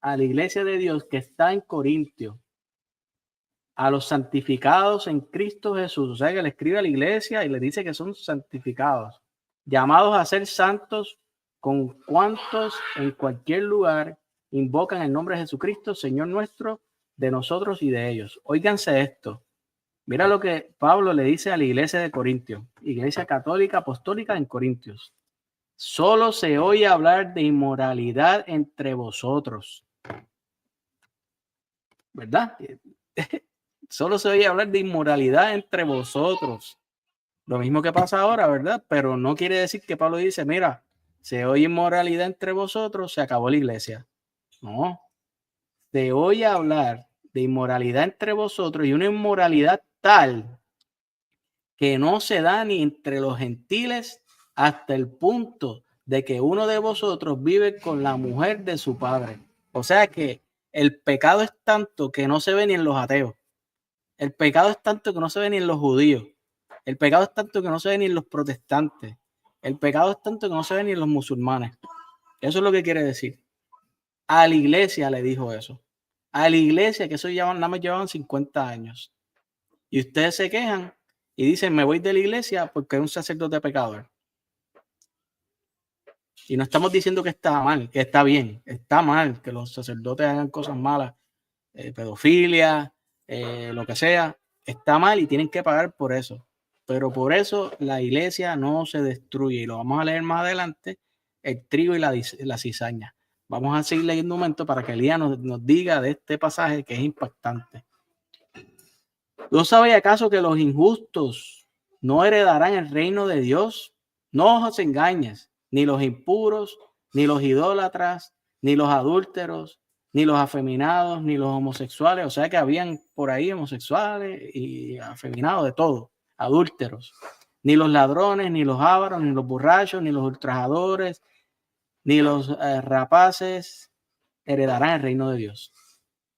a la iglesia de Dios que está en Corintio, a los santificados en Cristo Jesús. O sea que le escribe a la iglesia y le dice que son santificados, llamados a ser santos, con cuantos en cualquier lugar invocan el nombre de Jesucristo, Señor nuestro, de nosotros y de ellos. Óiganse esto. Mira lo que Pablo le dice a la iglesia de Corintios, iglesia católica apostólica en Corintios. Solo se oye hablar de inmoralidad entre vosotros. ¿Verdad? Solo se oye hablar de inmoralidad entre vosotros. Lo mismo que pasa ahora, ¿verdad? Pero no quiere decir que Pablo dice, mira, se oye inmoralidad entre vosotros, se acabó la iglesia. No. Se oye hablar de inmoralidad entre vosotros y una inmoralidad tal que no se da ni entre los gentiles hasta el punto de que uno de vosotros vive con la mujer de su padre. O sea que el pecado es tanto que no se ve ni en los ateos. El pecado es tanto que no se ve ni en los judíos. El pecado es tanto que no se ve ni en los protestantes. El pecado es tanto que no se ve ni en los musulmanes. Eso es lo que quiere decir. A la iglesia le dijo eso. A la iglesia, que eso nada más llevaban 50 años. Y ustedes se quejan y dicen, me voy de la iglesia porque es un sacerdote pecador. Y no estamos diciendo que está mal, que está bien. Está mal que los sacerdotes hagan cosas malas, pedofilia, lo que sea. Está mal y tienen que pagar por eso. Pero por eso la iglesia no se destruye. Y lo vamos a leer más adelante, el trigo y la cizaña. Vamos a seguir leyendo un momento para que Elías nos diga de este pasaje que es impactante. ¿No sabéis acaso que los injustos no heredarán el reino de Dios? No os engañes, ni los impuros, ni los idólatras, ni los adúlteros, ni los afeminados, ni los homosexuales. O sea que habían por ahí homosexuales y afeminados, de todo, adúlteros. Ni los ladrones, ni los ávaros, ni los borrachos, ni los ultrajadores, ni los rapaces heredarán el reino de Dios.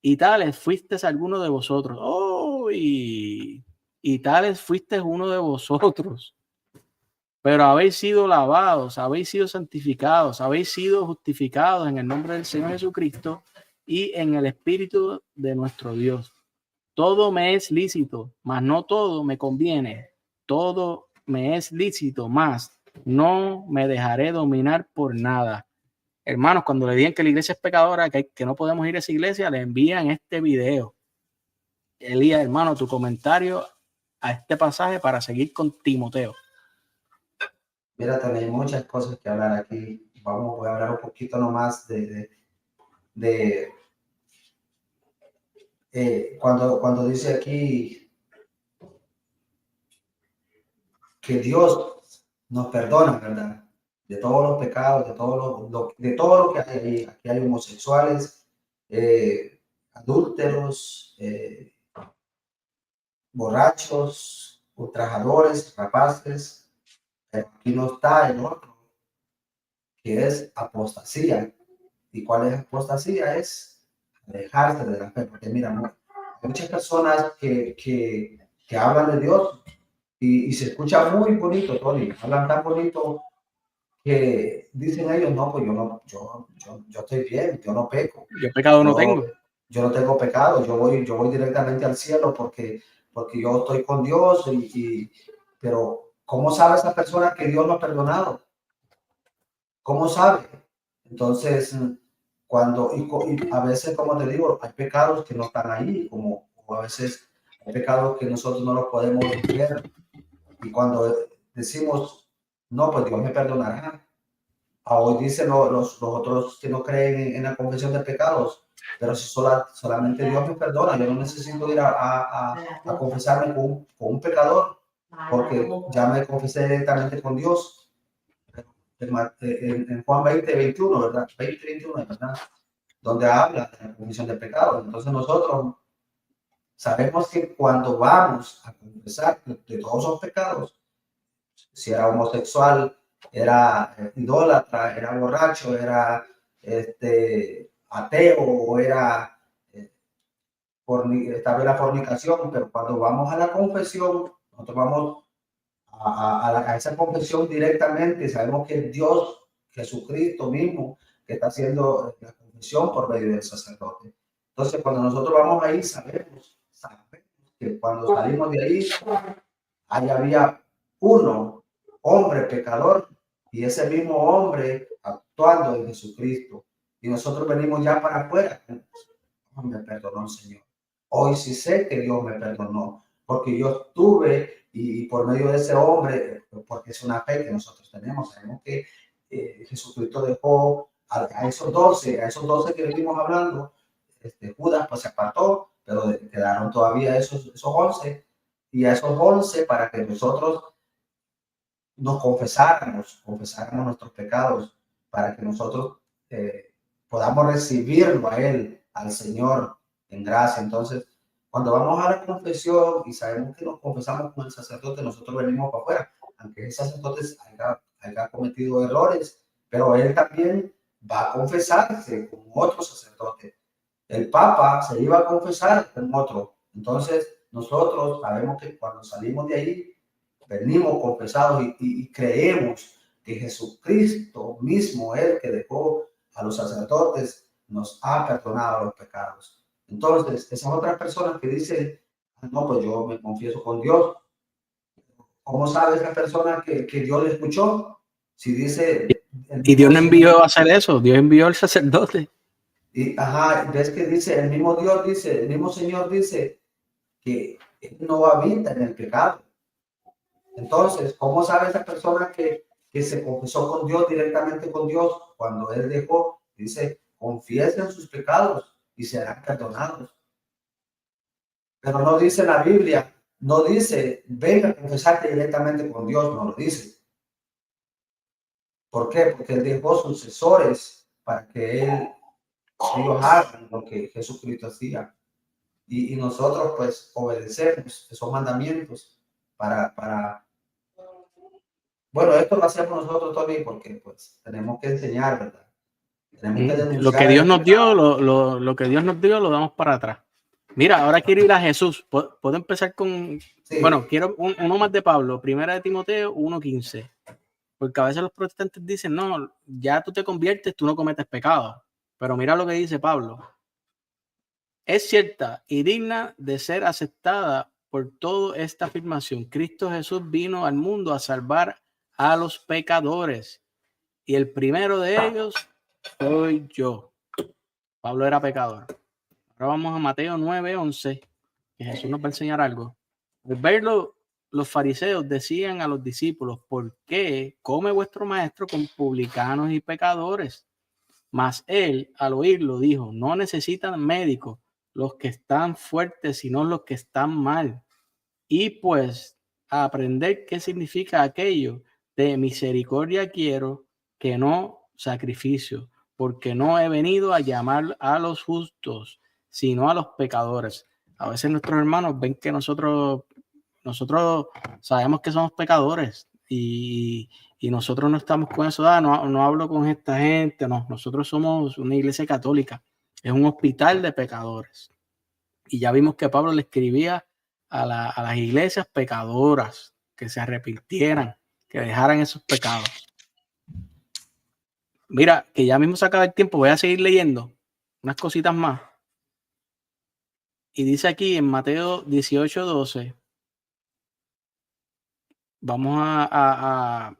Y tales fuisteis alguno de vosotros. Oh, y tales fuisteis uno de vosotros. Pero habéis sido lavados, habéis sido santificados, habéis sido justificados en el nombre del Señor Jesucristo y en el Espíritu de nuestro Dios. Todo me es lícito, mas no todo me conviene. Todo me es lícito, mas no me dejaré dominar por nada. Hermanos, cuando le digan que la iglesia es pecadora, que no podemos ir a esa iglesia, le envían este video. Elías, hermano, tu comentario a este pasaje para seguir con Timoteo. Mira, tenéis muchas cosas que hablar aquí. Voy a hablar un poquito nomás cuando dice aquí que Dios nos perdona, ¿verdad? De todos los pecados, de todo lo que hay ahí. Aquí hay homosexuales, adúlteros, borrachos, ultrajadores, rapaces. Pero aquí no está el otro, que es apostasía. ¿Y cuál es apostasía? Es alejarse de la fe. Porque mira, hay muchas personas que hablan de Dios y se escucha muy bonito, Tony. Hablan tan bonito que dicen ellos, no, pues yo estoy bien, yo no peco. Yo pecado no tengo. Yo no tengo pecado, yo voy directamente al cielo porque yo estoy con Dios. Pero ¿cómo sabe esa persona que Dios lo ha perdonado? ¿Cómo sabe? Entonces, y a veces, como te digo, hay pecados que no están ahí, como a veces hay pecados que nosotros no los podemos ver. Y cuando decimos, no, pues Dios me perdonará. Hoy dicen los otros que no creen en la confesión de pecados, pero si solamente Dios me perdona, yo no necesito ir a confesarme con un pecador, porque ya me confesé directamente con Dios. En Juan 20:21, ¿verdad? 20:21, ¿verdad? Donde habla de la confesión de pecados. Entonces nosotros sabemos que cuando vamos a confesar de todos esos pecados, si era homosexual, era idólatra, era borracho, era ateo, o era estaba en la fornicación, pero cuando vamos a la confesión, nosotros vamos a esa confesión directamente. Sabemos que Dios, Jesucristo mismo, que está haciendo la confesión por medio del sacerdote. Entonces, cuando nosotros vamos ahí, sabemos que cuando salimos de ahí había uno, hombre pecador, y ese mismo hombre actuando en Jesucristo. Y nosotros venimos ya para afuera. Me perdonó el Señor. Hoy sí sé que Dios me perdonó, porque yo estuve y por medio de ese hombre, porque es una fe que nosotros tenemos, sabemos que Jesucristo dejó a esos 12 que venimos hablando. Judas pues se apartó, pero quedaron todavía esos 11, y a esos 11 para que nosotros nos confesáramos nuestros pecados, para que nosotros podamos recibirlo a Él, al Señor, en gracia. Entonces, cuando vamos a la confesión y sabemos que nos confesamos con el sacerdote, nosotros venimos para afuera, aunque el sacerdote haya cometido errores, pero él también va a confesarse con otro sacerdote. El Papa se iba a confesar con otro. Entonces, nosotros sabemos que cuando salimos de ahí, venimos confesados y creemos que Jesucristo mismo, el que dejó a los sacerdotes, nos ha perdonado los pecados. Entonces, esas otras personas que dicen, no, pues yo me confieso con Dios. ¿Cómo sabe esa persona que Dios le escuchó? Si dice... Y Dios no envió a hacer eso, Dios envió al sacerdote. Y, ajá, ves que dice, el mismo Dios dice, el mismo Señor dice que Él no habita en el pecado. Entonces, ¿cómo sabe esa persona que se confesó con Dios, directamente con Dios, cuando Él dejó, dice, confiesen sus pecados y serán perdonados? Pero no dice la Biblia, no dice, venga a confesarte directamente con Dios, no lo dice. ¿Por qué? Porque Él dejó sucesores para que ellos hagan lo que Jesucristo hacía. Y nosotros pues obedecemos esos mandamientos bueno, esto lo hacemos nosotros también porque pues tenemos que enseñar, ¿verdad? Tenemos que denunciar lo que Dios nos dio, lo que Dios nos dio, lo damos para atrás. Mira, ahora quiero ir a Jesús. Puedo empezar con, sí. Bueno, quiero uno más de Pablo, Primera de Timoteo 1:15. Porque a veces los protestantes dicen, no, ya tú te conviertes, tú no cometes pecado. Pero mira lo que dice Pablo. Es cierta y digna de ser aceptada por toda esta afirmación. Cristo Jesús vino al mundo a salvar a los pecadores. Y el primero de ellos soy yo. Pablo era pecador. Ahora vamos a Mateo 9:11, que Jesús nos va a enseñar algo. Al verlo, los fariseos decían a los discípulos, ¿por qué come vuestro maestro con publicanos y pecadores? Mas él, al oírlo, dijo, no necesitan médicos los que están fuertes, sino los que están mal. Y pues a aprender qué significa aquello de misericordia quiero, que no sacrificio, porque no he venido a llamar a los justos, sino a los pecadores. A veces nuestros hermanos ven que nosotros sabemos que somos pecadores y nosotros no estamos con eso. No hablo con esta gente, no. Nosotros somos una iglesia católica, es un hospital de pecadores. Y ya vimos que Pablo le escribía a las iglesias pecadoras que se arrepintieran, que dejaran esos pecados. Mira, que ya mismo se acaba el tiempo, voy a seguir leyendo unas cositas más. Y dice aquí en Mateo 18:12, vamos a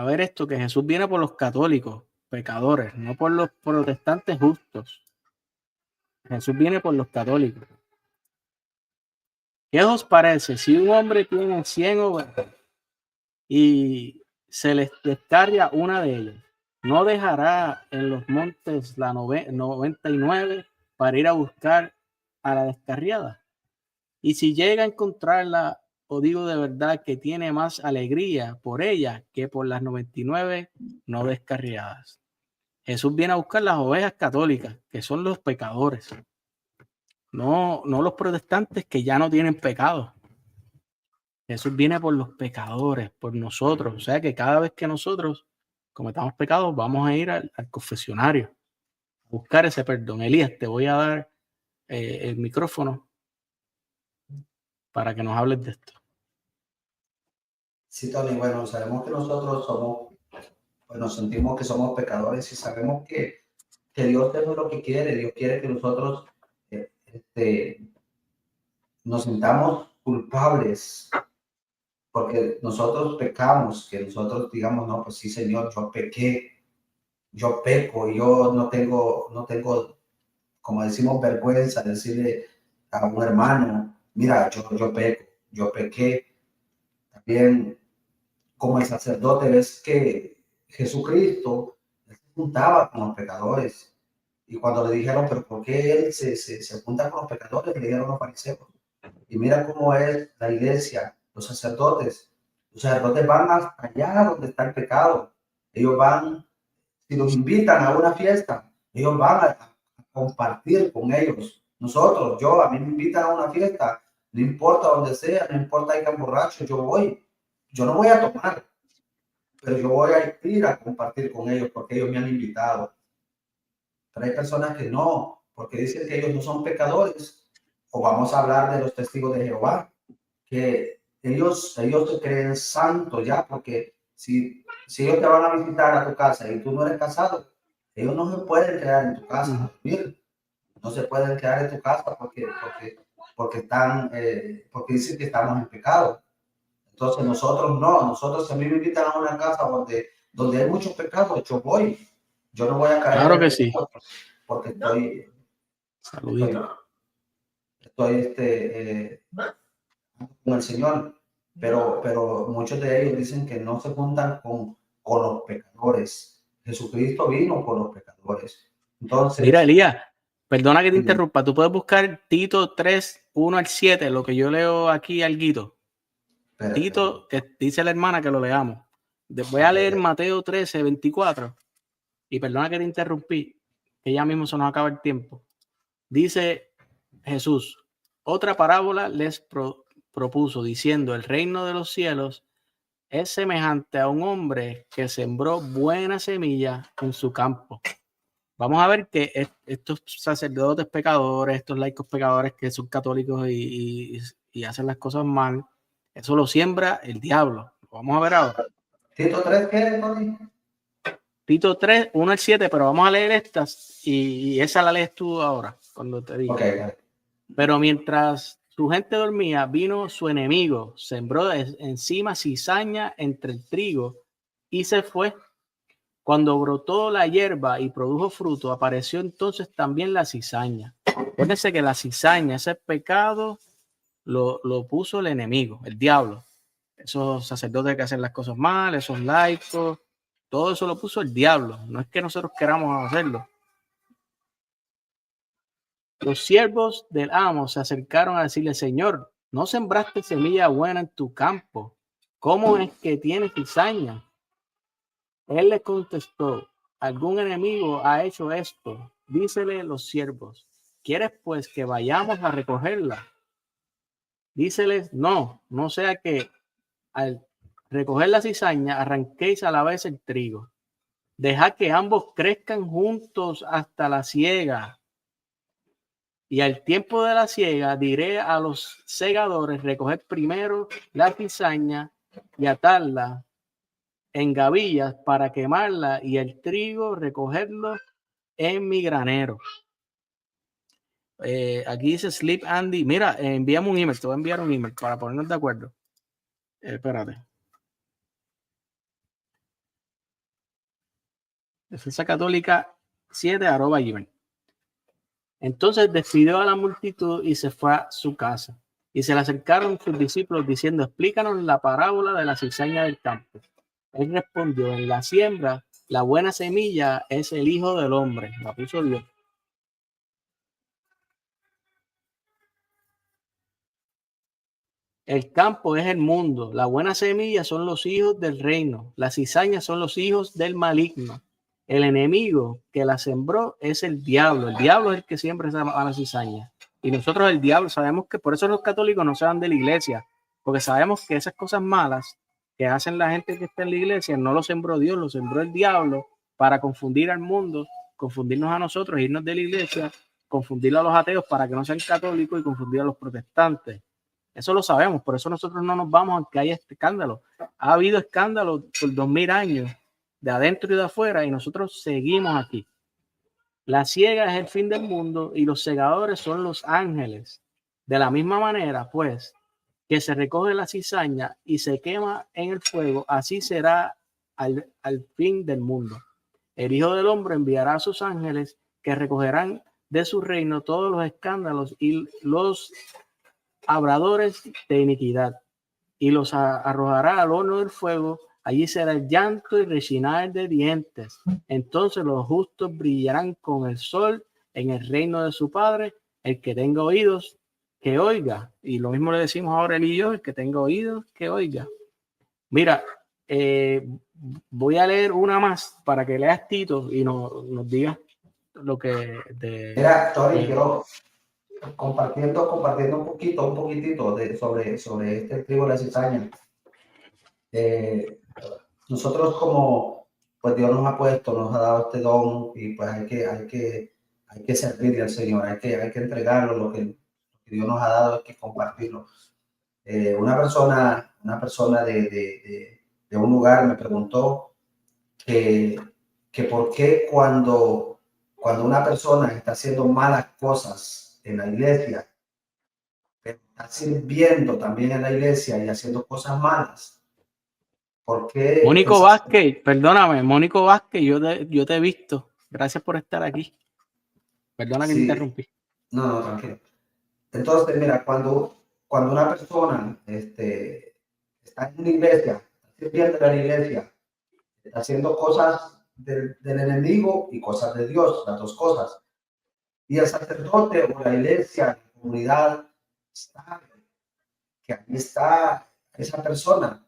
ver esto, que Jesús viene por los católicos, pecadores, no por los protestantes justos. Jesús viene por los católicos. ¿Qué os parece si un hombre tiene 100 ovejas y se les descarga una de ellas? ¿No dejará en los montes la 99 para ir a buscar a la descarriada? Y si llega a encontrarla, os digo de verdad que tiene más alegría por ella que por las 99 no descarriadas. Jesús viene a buscar las ovejas católicas, que son los pecadores. No los protestantes que ya no tienen pecado. Jesús viene por los pecadores, por nosotros. O sea que cada vez que nosotros cometamos pecados, vamos a ir al confesionario a buscar ese perdón. Elías, te voy a dar el micrófono para que nos hables de esto. Sí, Tony, bueno, sabemos que nosotros somos, pues nos sentimos que somos pecadores y sabemos que Dios es lo que quiere. Dios quiere que nosotros nos sintamos culpables porque nosotros pecamos, que nosotros digamos, no, pues sí, Señor, yo pequé, yo peco, yo no tengo, como decimos, vergüenza de decirle a un hermano, mira, yo peco, yo pequé. También, como el sacerdote, ves que Jesucristo se juntaba con los pecadores. Y cuando le dijeron, pero ¿por qué él se junta con los pecadores? Le dijeron los fariseos. Y mira cómo es la iglesia, los sacerdotes. Los sacerdotes van hasta allá donde está el pecado. Ellos van, si los invitan a una fiesta, ellos van a compartir con ellos. Nosotros, a mí me invitan a una fiesta, no importa donde sea, no importa que borracho, yo voy. Yo no voy a tomar. pero yo voy a ir a compartir con ellos porque ellos me han invitado. Pero hay personas que no, porque dicen que ellos no son pecadores. O vamos a hablar de los testigos de Jehová, que ellos se creen santos ya, porque si ellos te van a visitar a tu casa y tú no eres casado, ellos no se pueden quedar en tu casa a dormir. No se pueden quedar en tu casa porque dicen que estamos en pecado. Entonces nosotros no, nosotros si a mí me invitan a una casa donde hay mucho pecado, yo voy. Yo no voy a caer Claro en que sí. pecado porque Saludito. estoy con el Señor. Pero muchos de ellos dicen que no se juntan con los pecadores. Jesucristo vino con los pecadores. Entonces, mira, Elías, perdona que te interrumpa. Tú puedes buscar Tito 3, 1 al 7, lo que yo leo aquí alguito. Tito, que dice la hermana que lo leamos. Voy a leer Mateo 13, 24. Y perdona que te interrumpí, que ya mismo se nos acaba el tiempo. Dice Jesús, otra parábola les propuso, diciendo, el reino de los cielos es semejante a un hombre que sembró buena semilla en su campo. Vamos a ver que estos sacerdotes pecadores, estos laicos pecadores que son católicos y hacen las cosas mal, eso lo siembra el diablo. Lo vamos a ver ahora. Tito 3, ¿qué, Tony? Tito 3, 1 al 7, pero vamos a leer estas y esa la lees tú ahora, cuando te diga. Okay. Pero mientras su gente dormía, vino su enemigo, sembró encima cizaña entre el trigo y se fue. Cuando brotó la hierba y produjo fruto, apareció entonces también la cizaña. Acuérdense que la cizaña, ese pecado, lo puso el enemigo, el diablo. Esos sacerdotes que hacen las cosas mal, esos laicos, todo eso lo puso el diablo. No es que nosotros queramos hacerlo. Los siervos del amo se acercaron a decirle, Señor, ¿no sembraste semilla buena en tu campo? ¿Cómo es que tienes cizaña? Él les contestó, algún enemigo ha hecho esto. Dícele los siervos, ¿quieres pues que vayamos a recogerla? Díceles, no sea que al recoger la cizaña arranquéis a la vez el trigo. Dejad que ambos crezcan juntos hasta la siega. Y al tiempo de la siega diré a los segadores, recoger primero la cizaña y atarla en gavillas para quemarla y el trigo recogerlo en mi granero. Aquí dice Sleep Andy. Mira, envíame un email, te voy a enviar un email para ponernos de acuerdo. Espérate. Defensa Católica 7@gmail. Entonces despidió a la multitud y se fue a su casa. Y se le acercaron sus discípulos diciendo, explícanos la parábola de la cizaña del campo. Él respondió, en la siembra, la buena semilla es el Hijo del Hombre. La puso Dios. El campo es el mundo. La buena semilla son los hijos del reino. Las cizañas son los hijos del maligno. El enemigo que la sembró es el diablo. El diablo es el que siembra esa cizaña. Y nosotros el diablo sabemos que por eso los católicos no se van de la iglesia. Porque sabemos que esas cosas malas que hacen la gente que está en la iglesia no lo sembró Dios, lo sembró el diablo para confundir al mundo, confundirnos a nosotros, irnos de la iglesia, confundir a los ateos para que no sean católicos y confundir a los protestantes. Eso lo sabemos, por eso nosotros no nos vamos aunque haya este escándalo. Ha habido escándalos por 2000 años, de adentro y de afuera, y nosotros seguimos aquí. La siega es el fin del mundo y los segadores son los ángeles. De la misma manera, pues, que se recoge la cizaña y se quema en el fuego, así será al fin del mundo. El Hijo del Hombre enviará a sus ángeles que recogerán de su reino todos los escándalos y los obradores de iniquidad, y los arrojará al horno del fuego. Allí será el llanto y rechinar de dientes. Entonces los justos brillarán con el sol en el reino de su Padre. El que tenga oídos, que oiga. Y lo mismo le decimos ahora él y yo, el que tenga oídos, que oiga. Mira, voy a leer una más para que leas Tito y nos digas lo que... Mira, Tony, quiero compartiendo un poquitito sobre este trigo de la cizaña. nosotros como, pues Dios nos ha puesto, nos ha dado este don y pues hay que servirle al Señor, hay que entregarlo, lo que Dios nos ha dado hay que compartirlo. Una persona de un lugar me preguntó que por qué cuando una persona está haciendo malas cosas en la iglesia, pero está sirviendo también en la iglesia y haciendo cosas malas, ¿por qué Mónico Vázquez, perdóname, Mónico Vázquez, yo te he visto. Gracias por estar aquí. Perdona que Sí, interrumpí. no, tranquilo. Entonces, mira, cuando una persona está en una iglesia, está sirviendo en la iglesia, está haciendo cosas del enemigo y cosas de Dios, las dos cosas. Y el sacerdote o la iglesia, la comunidad, sabe que ahí está esa persona.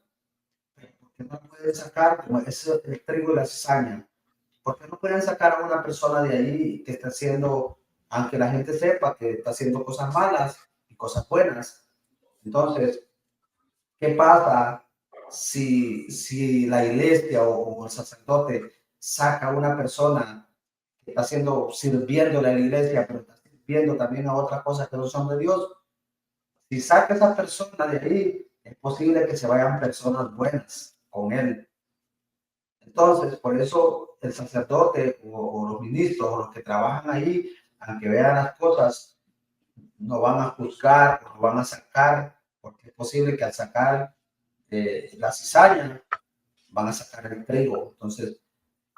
¿Por qué no pueden sacar como el trigo y la cizaña? ¿Por qué no pueden sacar a una persona de ahí que está haciendo, aunque la gente sepa que está haciendo cosas malas y cosas buenas? Entonces, ¿qué pasa si la iglesia o el sacerdote saca a una persona que está sirviendo a la iglesia, pero está sirviendo también a otras cosas que no son de Dios? Si saca a esa persona de ahí, es posible que se vayan personas buenas con él. Entonces, por eso el sacerdote o los ministros o los que trabajan ahí, aunque vean las cosas, no van a juzgar, no van a sacar, porque es posible que al sacar la cizaña van a sacar el trigo. Entonces,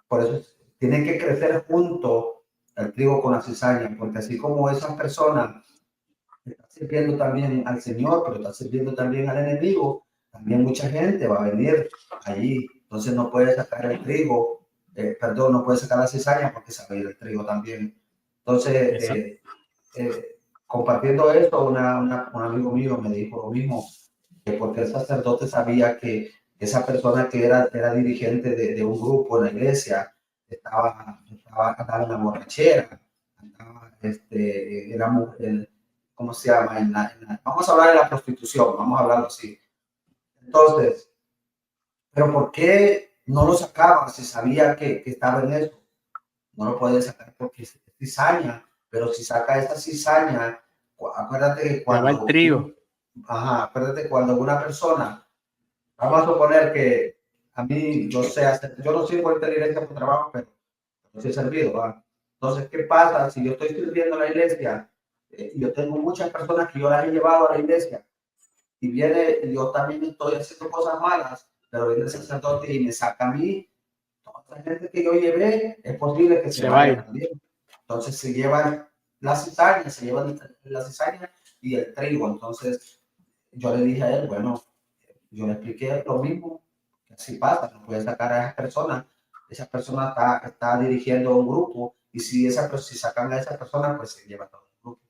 por eso tienen que crecer junto el trigo con la cizaña, porque así como esas personas está sirviendo también al Señor, pero está sirviendo también al enemigo, también mucha gente va a venir allí. Entonces no puede sacar el trigo, perdón, no puede sacar la cizaña porque se va a ir el trigo también. Entonces, compartiendo esto, un amigo mío me dijo lo mismo, que porque el sacerdote sabía que esa persona que era dirigente de un grupo en la iglesia andaba en la borrachera, era mujer, ¿cómo se llama? Vamos a hablar de la prostitución, vamos a hablarlo así. Entonces, ¿pero por qué no lo sacaba si sabía que estaba en eso? No lo puede sacar porque es cizaña, pero si saca esa cizaña, acuérdate que Se va el trigo. acuérdate cuando una persona, vamos a suponer que a mí, yo no sirvo en la iglesia por trabajo, pero no soy servido, ¿va? Entonces, ¿qué pasa si yo estoy sirviendo a la iglesia? Yo tengo muchas personas que yo las he llevado a la iglesia y viene, y yo también estoy haciendo cosas malas, pero viene el sacerdote y me saca a mí. Toda la gente que yo llevé, es posible que se vaya también. Entonces se llevan se llevan la cizaña y el trigo. Entonces yo le dije a él, bueno, yo le expliqué lo mismo, que así pasa, no puede sacar a esa persona está dirigiendo un grupo y si sacan a esa persona, pues se lleva todo el grupo.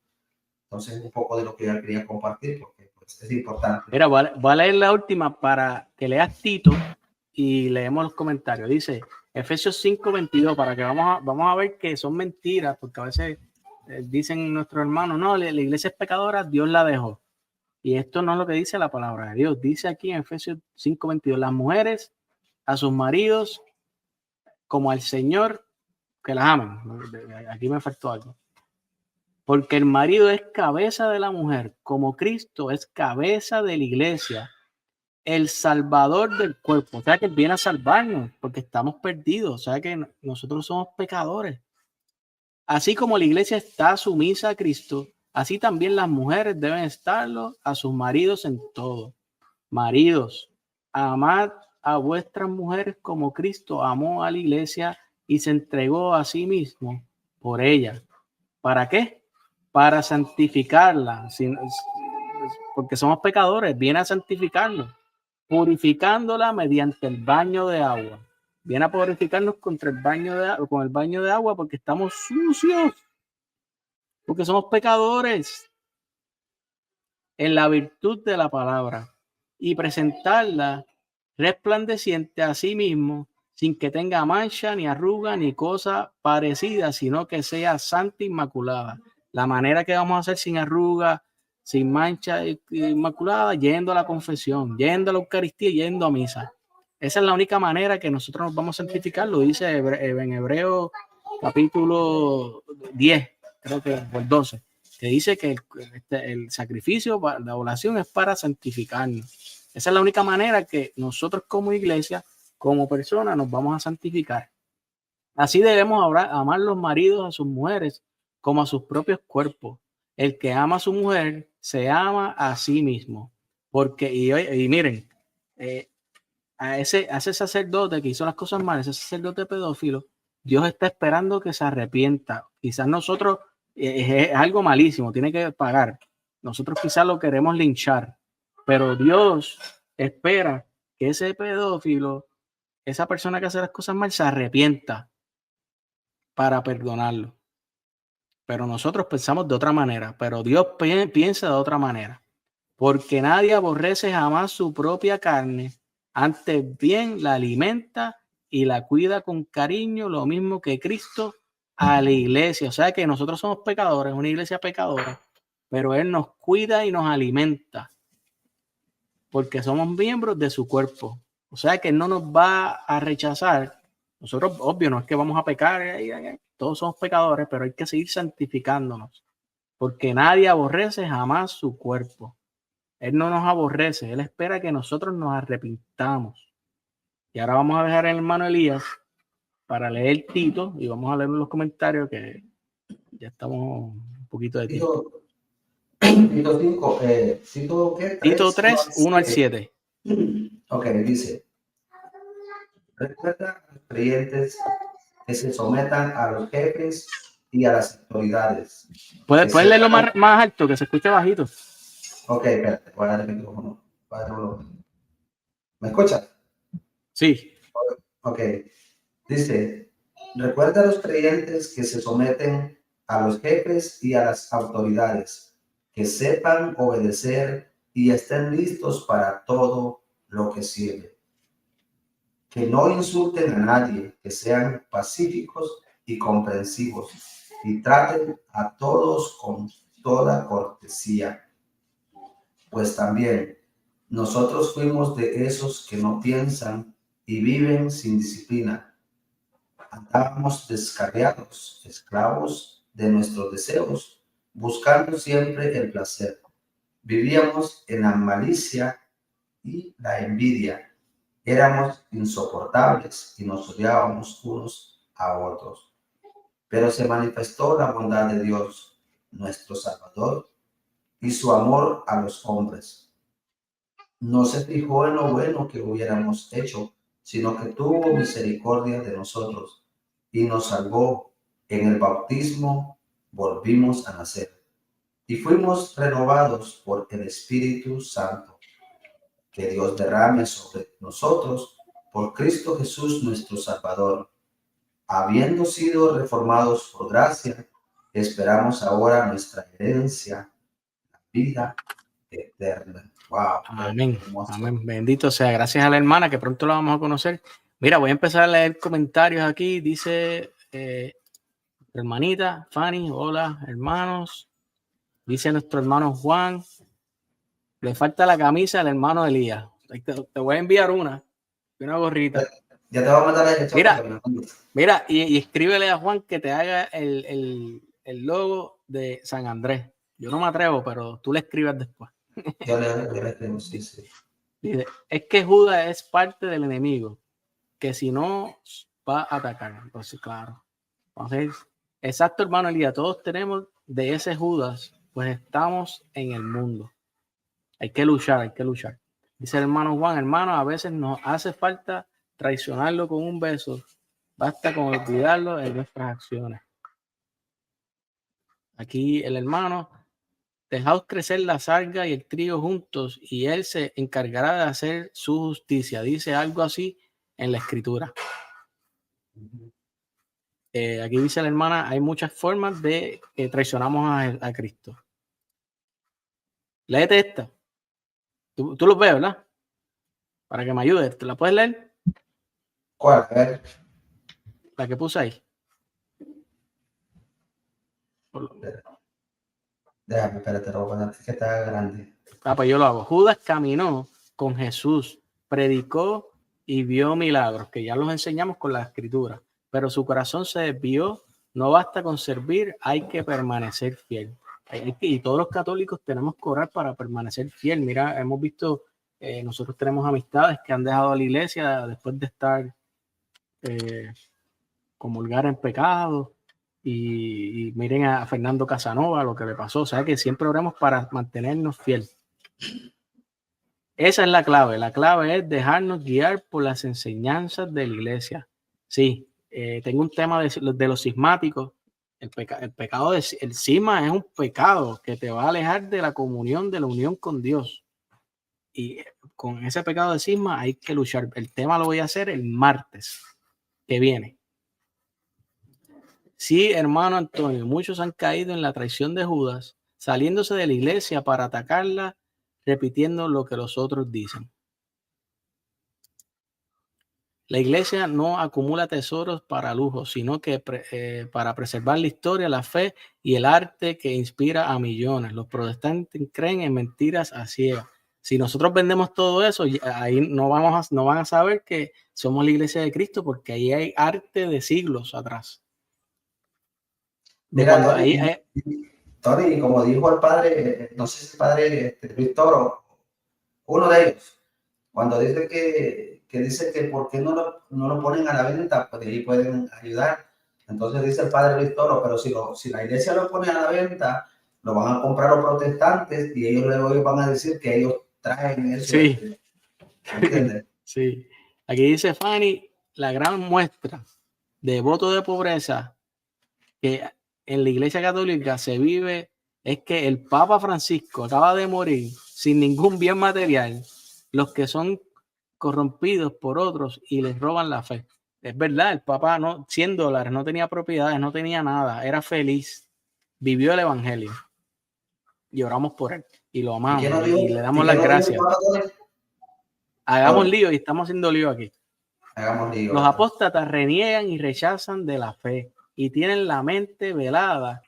Entonces un poco de lo que yo quería compartir, porque pues, es importante. Mira, voy a leer la última para que leas Tito y leemos los comentarios. Dice Efesios 5:22, para que vamos a ver que son mentiras, porque a veces dicen nuestros hermanos, no, la iglesia es pecadora, Dios la dejó. Y esto no es lo que dice la palabra de Dios. Dice aquí en Efesios 5:22, las mujeres a sus maridos como al Señor, que las amen. Aquí me faltó algo. Porque el marido es cabeza de la mujer, como Cristo es cabeza de la iglesia, el salvador del cuerpo. O sea que él viene a salvarnos porque estamos perdidos. O sea que nosotros somos pecadores. Así como la iglesia está sumisa a Cristo, así también las mujeres deben estarlo a sus maridos en todo. Maridos, amad a vuestras mujeres como Cristo amó a la iglesia y se entregó a sí mismo por ella. ¿Para qué? Para santificarla, porque somos pecadores, viene a santificarnos, purificándola mediante el baño de agua. Viene a purificarnos con el baño de agua porque estamos sucios, porque somos pecadores, en la virtud de la palabra y presentarla resplandeciente a sí mismo, sin que tenga mancha, ni arruga, ni cosa parecida, sino que sea santa e inmaculada. La manera que vamos a hacer sin arruga, sin mancha, inmaculada, yendo a la confesión, yendo a la Eucaristía, yendo a misa. Esa es la única manera que nosotros nos vamos a santificar, lo dice en Hebreos capítulo 10, creo que o el 12, que dice que el sacrificio, la oración es para santificarnos. Esa es la única manera que nosotros como iglesia, como personas, nos vamos a santificar. Así debemos amar los maridos a sus mujeres como a sus propios cuerpos. El que ama a su mujer se ama a sí mismo. Porque, y miren, a ese sacerdote que hizo las cosas mal, ese sacerdote pedófilo, Dios está esperando que se arrepienta. Quizás nosotros, es algo malísimo, tiene que pagar. Nosotros quizás lo queremos linchar, pero Dios espera que ese pedófilo, esa persona que hace las cosas mal, se arrepienta para perdonarlo. Pero nosotros pensamos de otra manera, pero Dios piensa de otra manera. Porque nadie aborrece jamás su propia carne, antes bien la alimenta y la cuida con cariño, lo mismo que Cristo a la iglesia. O sea que nosotros somos pecadores, una iglesia pecadora, pero Él nos cuida y nos alimenta, porque somos miembros de su cuerpo. O sea que Él no nos va a rechazar. Nosotros, obvio, no es que vamos a pecar, todos somos pecadores, pero hay que seguir santificándonos, porque nadie aborrece jamás su cuerpo. Él no nos aborrece, Él espera que nosotros nos arrepintamos. Y ahora vamos a dejar al hermano Elías para leer Tito y vamos a leer los comentarios que ya estamos un poquito de tiempo. Tito 5, Tito, ¿qué? Tito 3, 1 al 7. Ok, dice, recuerda a los creyentes que se sometan a los jefes y a las autoridades. ¿Puedes leerlo más alto, que se escuche bajito? Ok, espérate, voy a dar el micrófono. ¿Me escuchas? Sí. Ok, dice, recuerda a los creyentes que se someten a los jefes y a las autoridades, que sepan obedecer y estén listos para todo lo que sirve. Que no insulten a nadie, que sean pacíficos y comprensivos y traten a todos con toda cortesía. Pues también nosotros fuimos de esos que no piensan y viven sin disciplina. Andábamos descarriados, esclavos de nuestros deseos, buscando siempre el placer. Vivíamos en la malicia y la envidia. Éramos insoportables y nos odiábamos unos a otros. Pero se manifestó la bondad de Dios, nuestro Salvador, y su amor a los hombres. No se fijó en lo bueno que hubiéramos hecho, sino que tuvo misericordia de nosotros y nos salvó. En el bautismo volvimos a nacer y fuimos renovados por el Espíritu Santo. Que Dios derrame sobre nosotros por Cristo Jesús nuestro Salvador. Habiendo sido reformados por gracia, esperamos ahora nuestra herencia, la vida eterna. Wow. Amén. Amén. Bendito sea. Gracias a la hermana que pronto la vamos a conocer. Mira, voy a empezar a leer comentarios aquí. Dice hermanita Fanny, hola hermanos. Dice nuestro hermano Juan, le falta la camisa al hermano Elías. Te voy a enviar una gorrita. Ya te voy a mandar la hecha. Mira, y escríbele a Juan que te haga el logo de San Andrés. Yo no me atrevo, pero tú le escribes después. Yo le escribo, sí. Dice, es que Judas es parte del enemigo, que si no va a atacar. Entonces, claro. Entonces, exacto, hermano Elías, todos tenemos de ese Judas, pues estamos en el mundo. Hay que luchar. Dice el hermano Juan, hermano, a veces nos hace falta traicionarlo con un beso. Basta con olvidarlo en nuestras acciones. Aquí el hermano, dejaos crecer la sarga y el trigo juntos y él se encargará de hacer su justicia. Dice algo así en la escritura. Aquí dice la hermana, hay muchas formas de que traicionamos a Cristo. Léete esta. Tú lo ves, ¿verdad? Para que me ayudes. ¿Te la puedes leer? ¿Cuál? A ver. La que puse ahí. Déjame, espérate, lo voy a poner, que está grande. Pues yo lo hago. Judas caminó con Jesús, predicó y vio milagros, que ya los enseñamos con la escritura, pero su corazón se desvió. No basta con servir, hay que permanecer fiel. Y todos los católicos tenemos que orar para permanecer fiel. Mira, hemos visto, nosotros tenemos amistades que han dejado la iglesia después de estar comulgar en pecado. Y miren a Fernando Casanova lo que le pasó. O sea que siempre oremos para mantenernos fieles. Esa es la clave. La clave es dejarnos guiar por las enseñanzas de la iglesia. Sí, tengo un tema de los cismáticos. El pecado, el cisma es un pecado que te va a alejar de la comunión, de la unión con Dios. Y con ese pecado de cisma hay que luchar. El tema lo voy a hacer el martes que viene. Sí, hermano Antonio, muchos han caído en la traición de Judas, saliéndose de la iglesia para atacarla, repitiendo lo que los otros dicen. La iglesia no acumula tesoros para lujo, sino que para preservar la historia, la fe y el arte que inspira a millones. Los protestantes creen en mentiras a ciegas. Si nosotros vendemos todo eso, ahí no van a saber que somos la iglesia de Cristo, porque ahí hay arte de siglos atrás. Mira, Tony, como dijo el padre, no sé si el padre Luis Toro, uno de ellos, cuando dice que por qué no lo ponen a la venta, pues ahí pueden ayudar. Entonces dice el padre Luis Toro, pero si la iglesia lo pone a la venta, lo van a comprar los protestantes y ellos luego van a decir que ellos traen eso. Sí. ¿Entiendes? Sí. Aquí dice Fanny, la gran muestra de voto de pobreza que en la Iglesia Católica se vive es que el Papa Francisco acaba de morir sin ningún bien material, los que son corrompidos por otros y les roban la fe. Es verdad, el Papa no, $100, no tenía propiedades, no tenía nada, era feliz, vivió el Evangelio y oramos por él y lo amamos y le damos las gracias. Hagamos lío y estamos haciendo lío aquí. Hagamos lío. Los apóstatas reniegan y rechazan de la fe y tienen la mente velada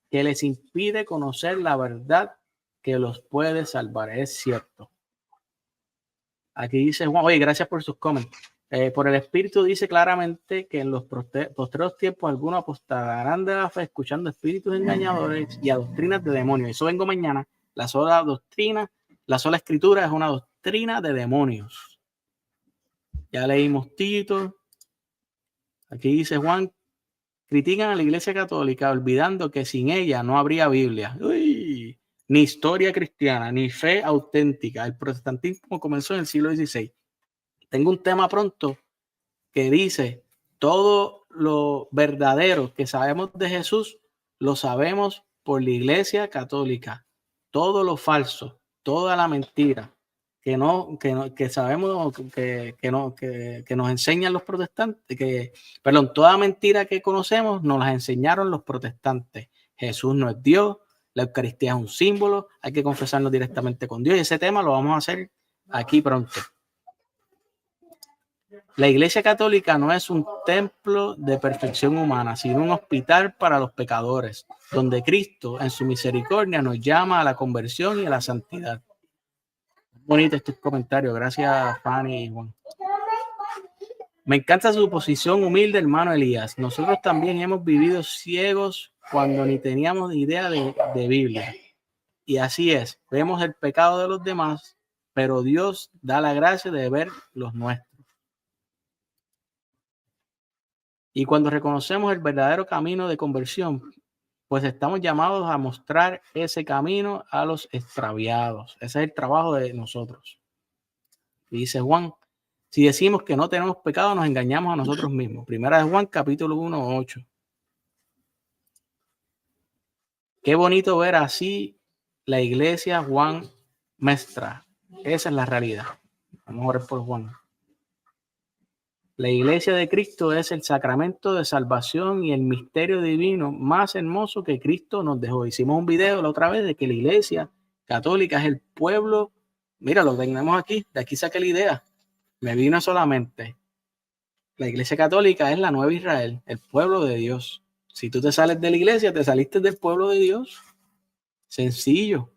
que les impide conocer la verdad que los puede salvar. Es cierto. Aquí dice Juan, oye, gracias por sus comentarios. Por el Espíritu dice claramente que en los postreros tiempos algunos apostarán de la fe escuchando espíritus engañadores y a doctrinas de demonios. Eso vengo mañana. La sola doctrina, la sola escritura es una doctrina de demonios. Ya leímos Tito. Aquí dice Juan, critican a la Iglesia Católica olvidando que sin ella no habría Biblia. Uy, ni historia cristiana, ni fe auténtica. El protestantismo comenzó en el siglo XVI. Tengo un tema pronto que dice, todo lo verdadero que sabemos de Jesús, lo sabemos por la Iglesia Católica. Todo lo falso, toda la mentira que sabemos que nos enseñan los protestantes, toda mentira que conocemos nos las enseñaron los protestantes. Jesús no es Dios, la Eucaristía es un símbolo, hay que confesarnos directamente con Dios y ese tema lo vamos a hacer aquí pronto. La Iglesia Católica no es un templo de perfección humana, sino un hospital para los pecadores, donde Cristo en su misericordia nos llama a la conversión y a la santidad. Bonito estos comentarios, gracias Fanny y Juan. Me encanta su posición humilde, hermano Elías. Nosotros también hemos vivido ciegos cuando ni teníamos idea de Biblia. Y así es, vemos el pecado de los demás, pero Dios da la gracia de ver los nuestros. Y cuando reconocemos el verdadero camino de conversión, pues estamos llamados a mostrar ese camino a los extraviados. Ese es el trabajo de nosotros. Y dice Juan, si decimos que no tenemos pecado, nos engañamos a nosotros mismos. Primera de Juan, capítulo 1, 8. Qué bonito ver así la iglesia Juan Mestra. Esa es la realidad. Vamos a orar por Juan. La iglesia de Cristo es el sacramento de salvación y el misterio divino más hermoso que Cristo nos dejó. Hicimos un video la otra vez de que la iglesia católica es el pueblo. Mira, lo tenemos aquí. De aquí saqué la idea. Me vino solamente. La iglesia católica es la nueva Israel, el pueblo de Dios. Si tú te sales de la iglesia, te saliste del pueblo de Dios. Sencillo.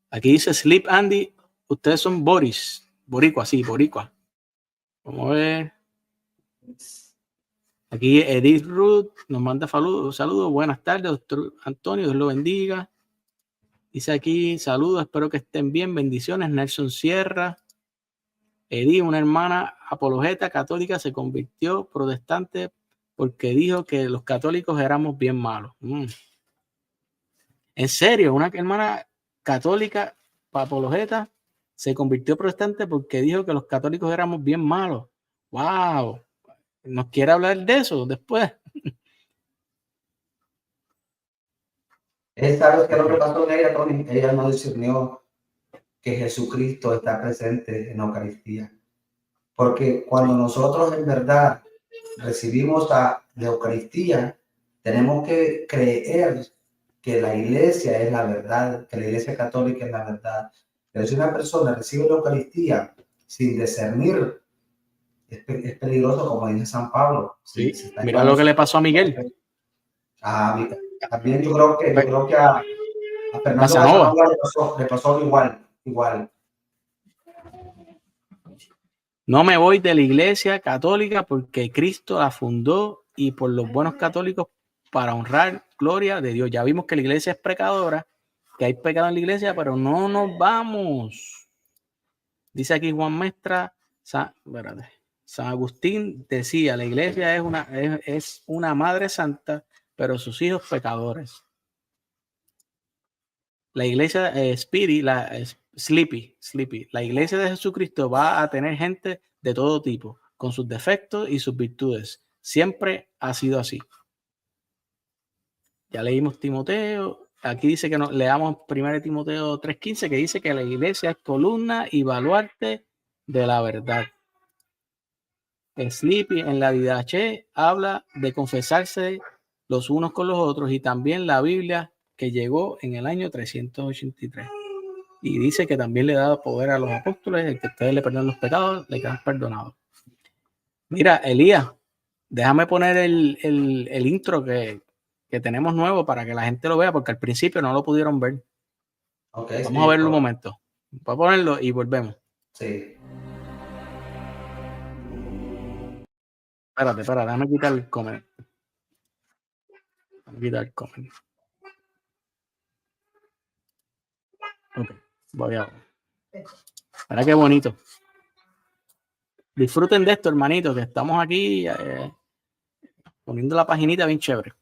Aquí dice Sleep Andy, ustedes son Boris. Boricua, sí, Boricua. Vamos a ver. Aquí Edith Ruth nos manda saludos. Buenas tardes, doctor Antonio, Dios lo bendiga. Dice aquí, saludos, espero que estén bien, bendiciones. Nelson Sierra. Edith, una hermana apologeta católica, se convirtió protestante porque dijo que los católicos éramos bien malos. En serio, una hermana católica apologeta se convirtió protestante porque dijo que los católicos éramos bien malos. ¡Wow! ¿Nos quiere hablar de eso después? ¿Sabes qué es lo que pasó con ella, Tony? Ella no discernió que Jesucristo está presente en la Eucaristía. Porque cuando nosotros en verdad recibimos la Eucaristía, tenemos que creer que la iglesia es la verdad, que la iglesia católica es la verdad. Pero si una persona recibe la Eucaristía sin discernir, es peligroso, como dice San Pablo. Sí, mira lo que le pasó a Miguel. También yo creo que a Fernando Casanova le pasó igual. No me voy de la iglesia católica porque Cristo la fundó y por los buenos católicos para honrar gloria de Dios. Ya vimos que la iglesia es pecadora, que hay pecado en la iglesia, pero no nos vamos. Dice aquí Juan Mestra, San Agustín decía, la iglesia es una madre santa, pero sus hijos pecadores. La iglesia Sleepy, la iglesia de Jesucristo va a tener gente de todo tipo, con sus defectos y sus virtudes. Siempre ha sido así. Ya leímos Timoteo. Aquí dice que leamos 1 Timoteo 3:15, que dice que la iglesia es columna y baluarte de la verdad. Sleepy en la Didache habla de confesarse los unos con los otros, y también la Biblia, que llegó en el año 383. Y dice que también le da poder a los apóstoles, el que ustedes le perdonen los pecados, le quedan perdonados. Mira, Elías, déjame poner el intro que tenemos nuevo para que la gente lo vea, porque al principio no lo pudieron ver. Okay, vamos a verlo un momento. Voy a ponerlo y volvemos. Sí. Espérate, déjame quitar el comment. Ok, voy a ver. Mira qué bonito. Disfruten de esto, hermanito, que estamos aquí poniendo la paginita bien chévere.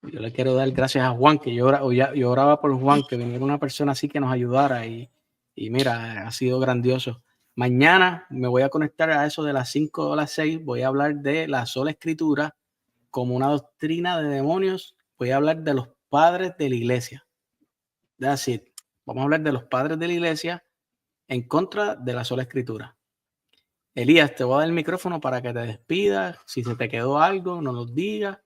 Yo le quiero dar gracias a Juan, que yo oraba por Juan, que viniera una persona así que nos ayudara, y mira, ha sido grandioso. Mañana me voy a conectar a eso de las 5 o las 6, voy a hablar de la sola escritura como una doctrina de demonios, voy a hablar de los padres de la iglesia. That's it. Vamos a hablar de los padres de la iglesia en contra de la sola escritura. Elías, te voy a dar el micrófono para que te despidas. Si se te quedó algo, nos lo digas.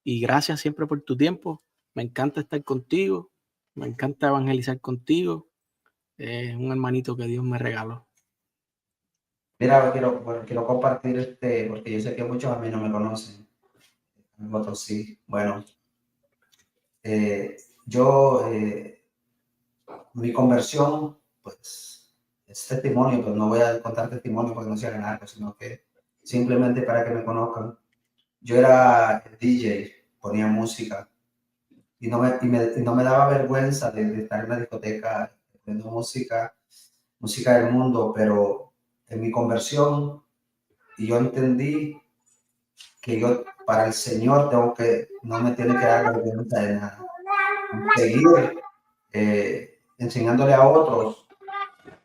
Y gracias siempre por tu tiempo. Me encanta estar contigo. Me encanta evangelizar contigo. Es un hermanito que Dios me regaló. Mira, quiero compartir porque yo sé que muchos a mí no me conocen. Otros sí. Bueno, mi conversión, pues, es testimonio, pero no voy a contar testimonio porque no sea ganar, sino que simplemente para que me conozcan. Yo era DJ, ponía música y no me daba vergüenza de estar en la discoteca poniendo música del mundo, pero en mi conversión, y yo entendí que yo para el Señor no me tiene que dar vergüenza de nada. Seguir enseñándole a otros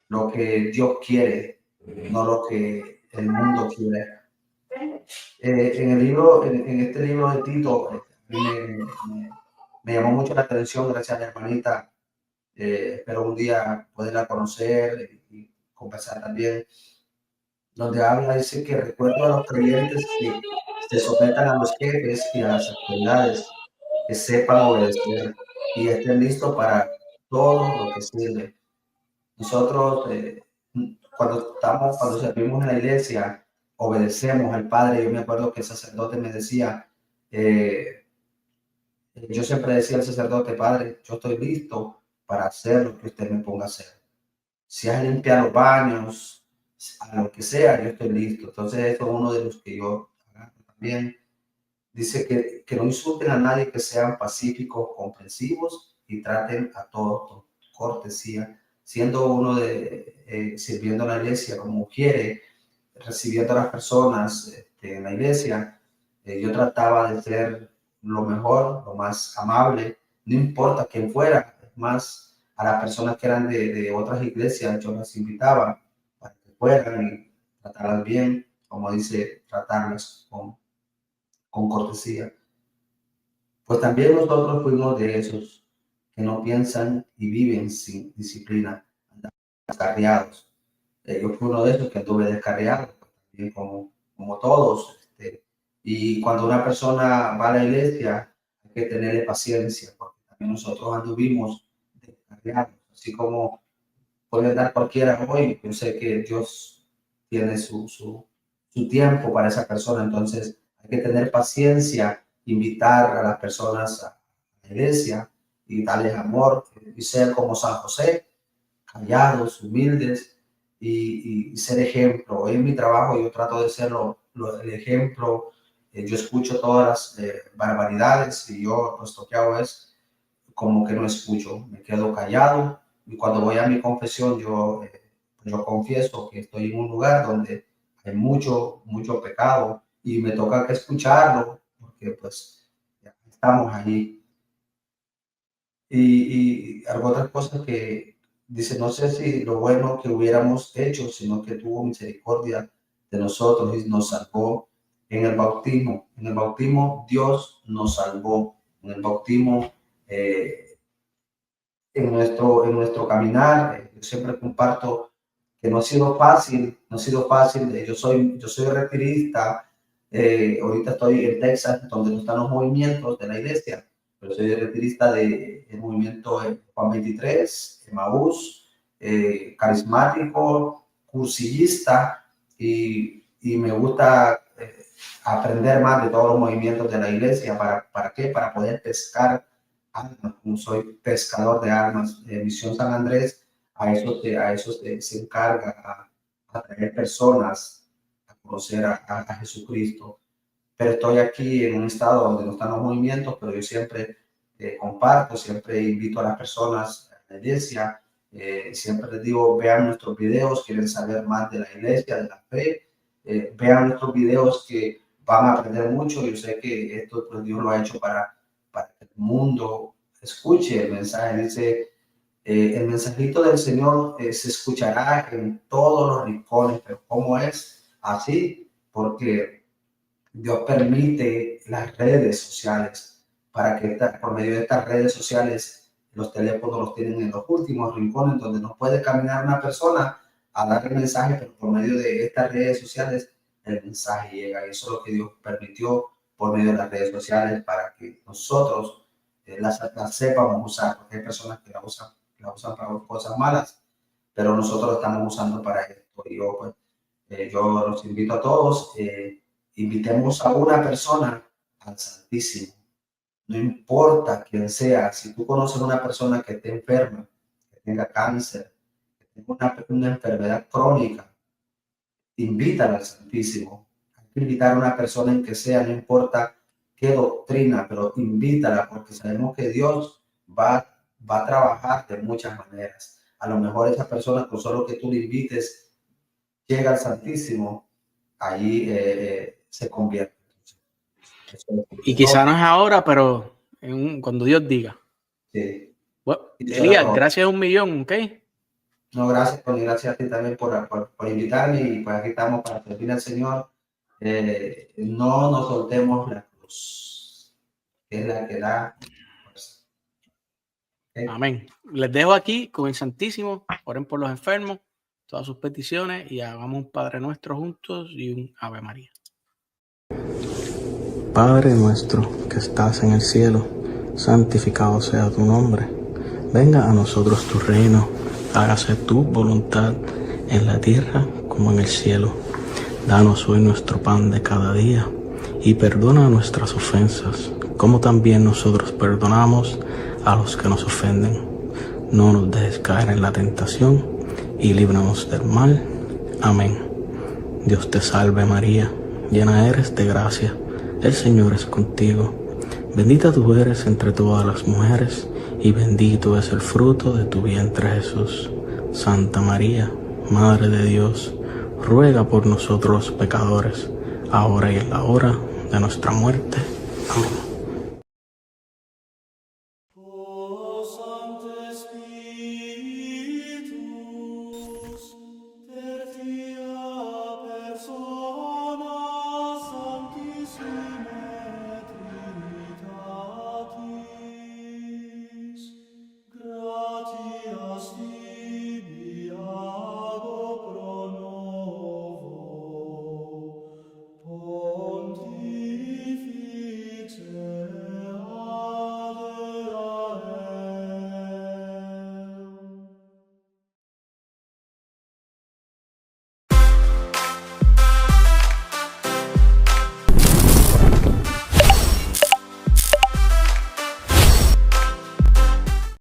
lo que Dios quiere, no lo que el mundo quiere. En este libro de Tito, me llamó mucho la atención, gracias a mi hermanita. Espero un día poderla conocer y conversar también, donde habla, dice que recuerdo a los creyentes que se sometan a los jefes y a las autoridades, que sepan obedecer y estén listos para todo lo que sirve. Nosotros, cuando servimos en la iglesia, obedecemos al Padre. Yo me acuerdo que el sacerdote me decía, eh, yo siempre decía al sacerdote: Padre, yo estoy listo para hacer lo que usted me ponga a hacer. Si es limpiar los baños, a lo que sea, yo estoy listo. Entonces, esto es uno de los que yo agarro también. Dice que no insulten a nadie, que sean pacíficos, comprensivos y traten a todos con cortesía, siendo uno sirviendo en la iglesia como quiere, recibiendo a las personas en la iglesia. Yo trataba de ser lo mejor, lo más amable, no importa quién fuera. Es más, a las personas que eran de otras iglesias, yo las invitaba para que fueran y tratarlas bien, como dice, tratarlas con cortesía. Pues también nosotros fuimos de esos que no piensan y viven sin disciplina, descarriados. Yo fui uno de esos que anduve descarriado, pues, también como todos. Y cuando una persona va a la iglesia, hay que tenerle paciencia, porque también nosotros anduvimos descarriados, así como puede dar cualquiera hoy. Yo sé que Dios tiene su tiempo para esa persona, entonces hay que tener paciencia, invitar a las personas a la iglesia y darles amor y ser como San José, callados, humildes y ser ejemplo. Hoy en mi trabajo yo trato de ser el ejemplo. Yo escucho todas las barbaridades y yo pues lo que hago es como que no escucho, me quedo callado y cuando voy a mi confesión yo confieso que estoy en un lugar donde hay mucho pecado y me toca que escucharlo porque pues ya estamos allí. Y algo otras cosas que dice, no sé si lo bueno que hubiéramos hecho, sino que tuvo misericordia de nosotros y nos salvó en el bautismo. En el bautismo Dios nos salvó. En el bautismo, en nuestro caminar. Yo siempre comparto que no ha sido fácil, no ha sido fácil. Yo soy retirista, ahorita estoy en Texas, donde no están los movimientos de la iglesia, pero soy retirista del movimiento Juan 23, Emaús, carismático, cursillista, y me gusta aprender más de todos los movimientos de la iglesia. ¿Para qué? Para poder pescar almas. Como soy pescador de almas, Misión San Andrés, a eso se encarga, a traer personas a conocer a Jesucristo. Pero estoy aquí en un estado donde no están los movimientos, pero yo siempre comparto, siempre invito a las personas a la iglesia, siempre les digo: vean nuestros videos, quieren saber más de la iglesia, de la fe, vean nuestros videos que van a aprender mucho. Yo sé que esto pues, Dios lo ha hecho para que el mundo escuche el mensaje. Dice, el mensajito del Señor se escuchará en todos los rincones, pero ¿cómo es? Así, porque Dios permite las redes sociales para que por medio de estas redes sociales los teléfonos los tienen en los últimos rincones donde no puede caminar una persona a dar el mensaje, pero por medio de estas redes sociales el mensaje llega. Y eso es lo que Dios permitió por medio de las redes sociales para que nosotros las sepamos usar, porque hay personas que la usan para cosas malas, pero nosotros la estamos usando para esto. Y yo los invito a todos. Invitemos a una persona al Santísimo. No importa quién sea. Si tú conoces a una persona que esté enferma, que tenga cáncer, que tenga una enfermedad crónica, invítala al Santísimo. Hay que invitar a una persona en que sea, no importa qué doctrina, pero invítala, porque sabemos que Dios va a trabajar de muchas maneras. A lo mejor esa persona, con solo que tú le invites, llega al Santísimo, allí se convierte. Y quizá no es ahora, pero cuando Dios diga. Sí. Bueno, Elías, gracias 1.000.000, ¿ok? No, gracias, Tony. Gracias a ti también por invitarme y pues aquí estamos para servir al Señor. No nos soltemos la cruz, que es la que da fuerza. Amén. Les dejo aquí con el Santísimo. Oren por los enfermos, todas sus peticiones y hagamos un Padre Nuestro juntos y un Ave María. Padre nuestro que estás en el cielo, santificado sea tu nombre. Venga a nosotros tu reino, hágase tu voluntad en la tierra como en el cielo. Danos hoy nuestro pan de cada día y perdona nuestras ofensas, como también nosotros perdonamos a los que nos ofenden. No nos dejes caer en la tentación y líbranos del mal. Amén. Dios te salve María, llena eres de gracia, el Señor es contigo. Bendita tú eres entre todas las mujeres y bendito es el fruto de tu vientre Jesús. Santa María, Madre de Dios, ruega por nosotros los pecadores, ahora y en la hora de nuestra muerte. Amén.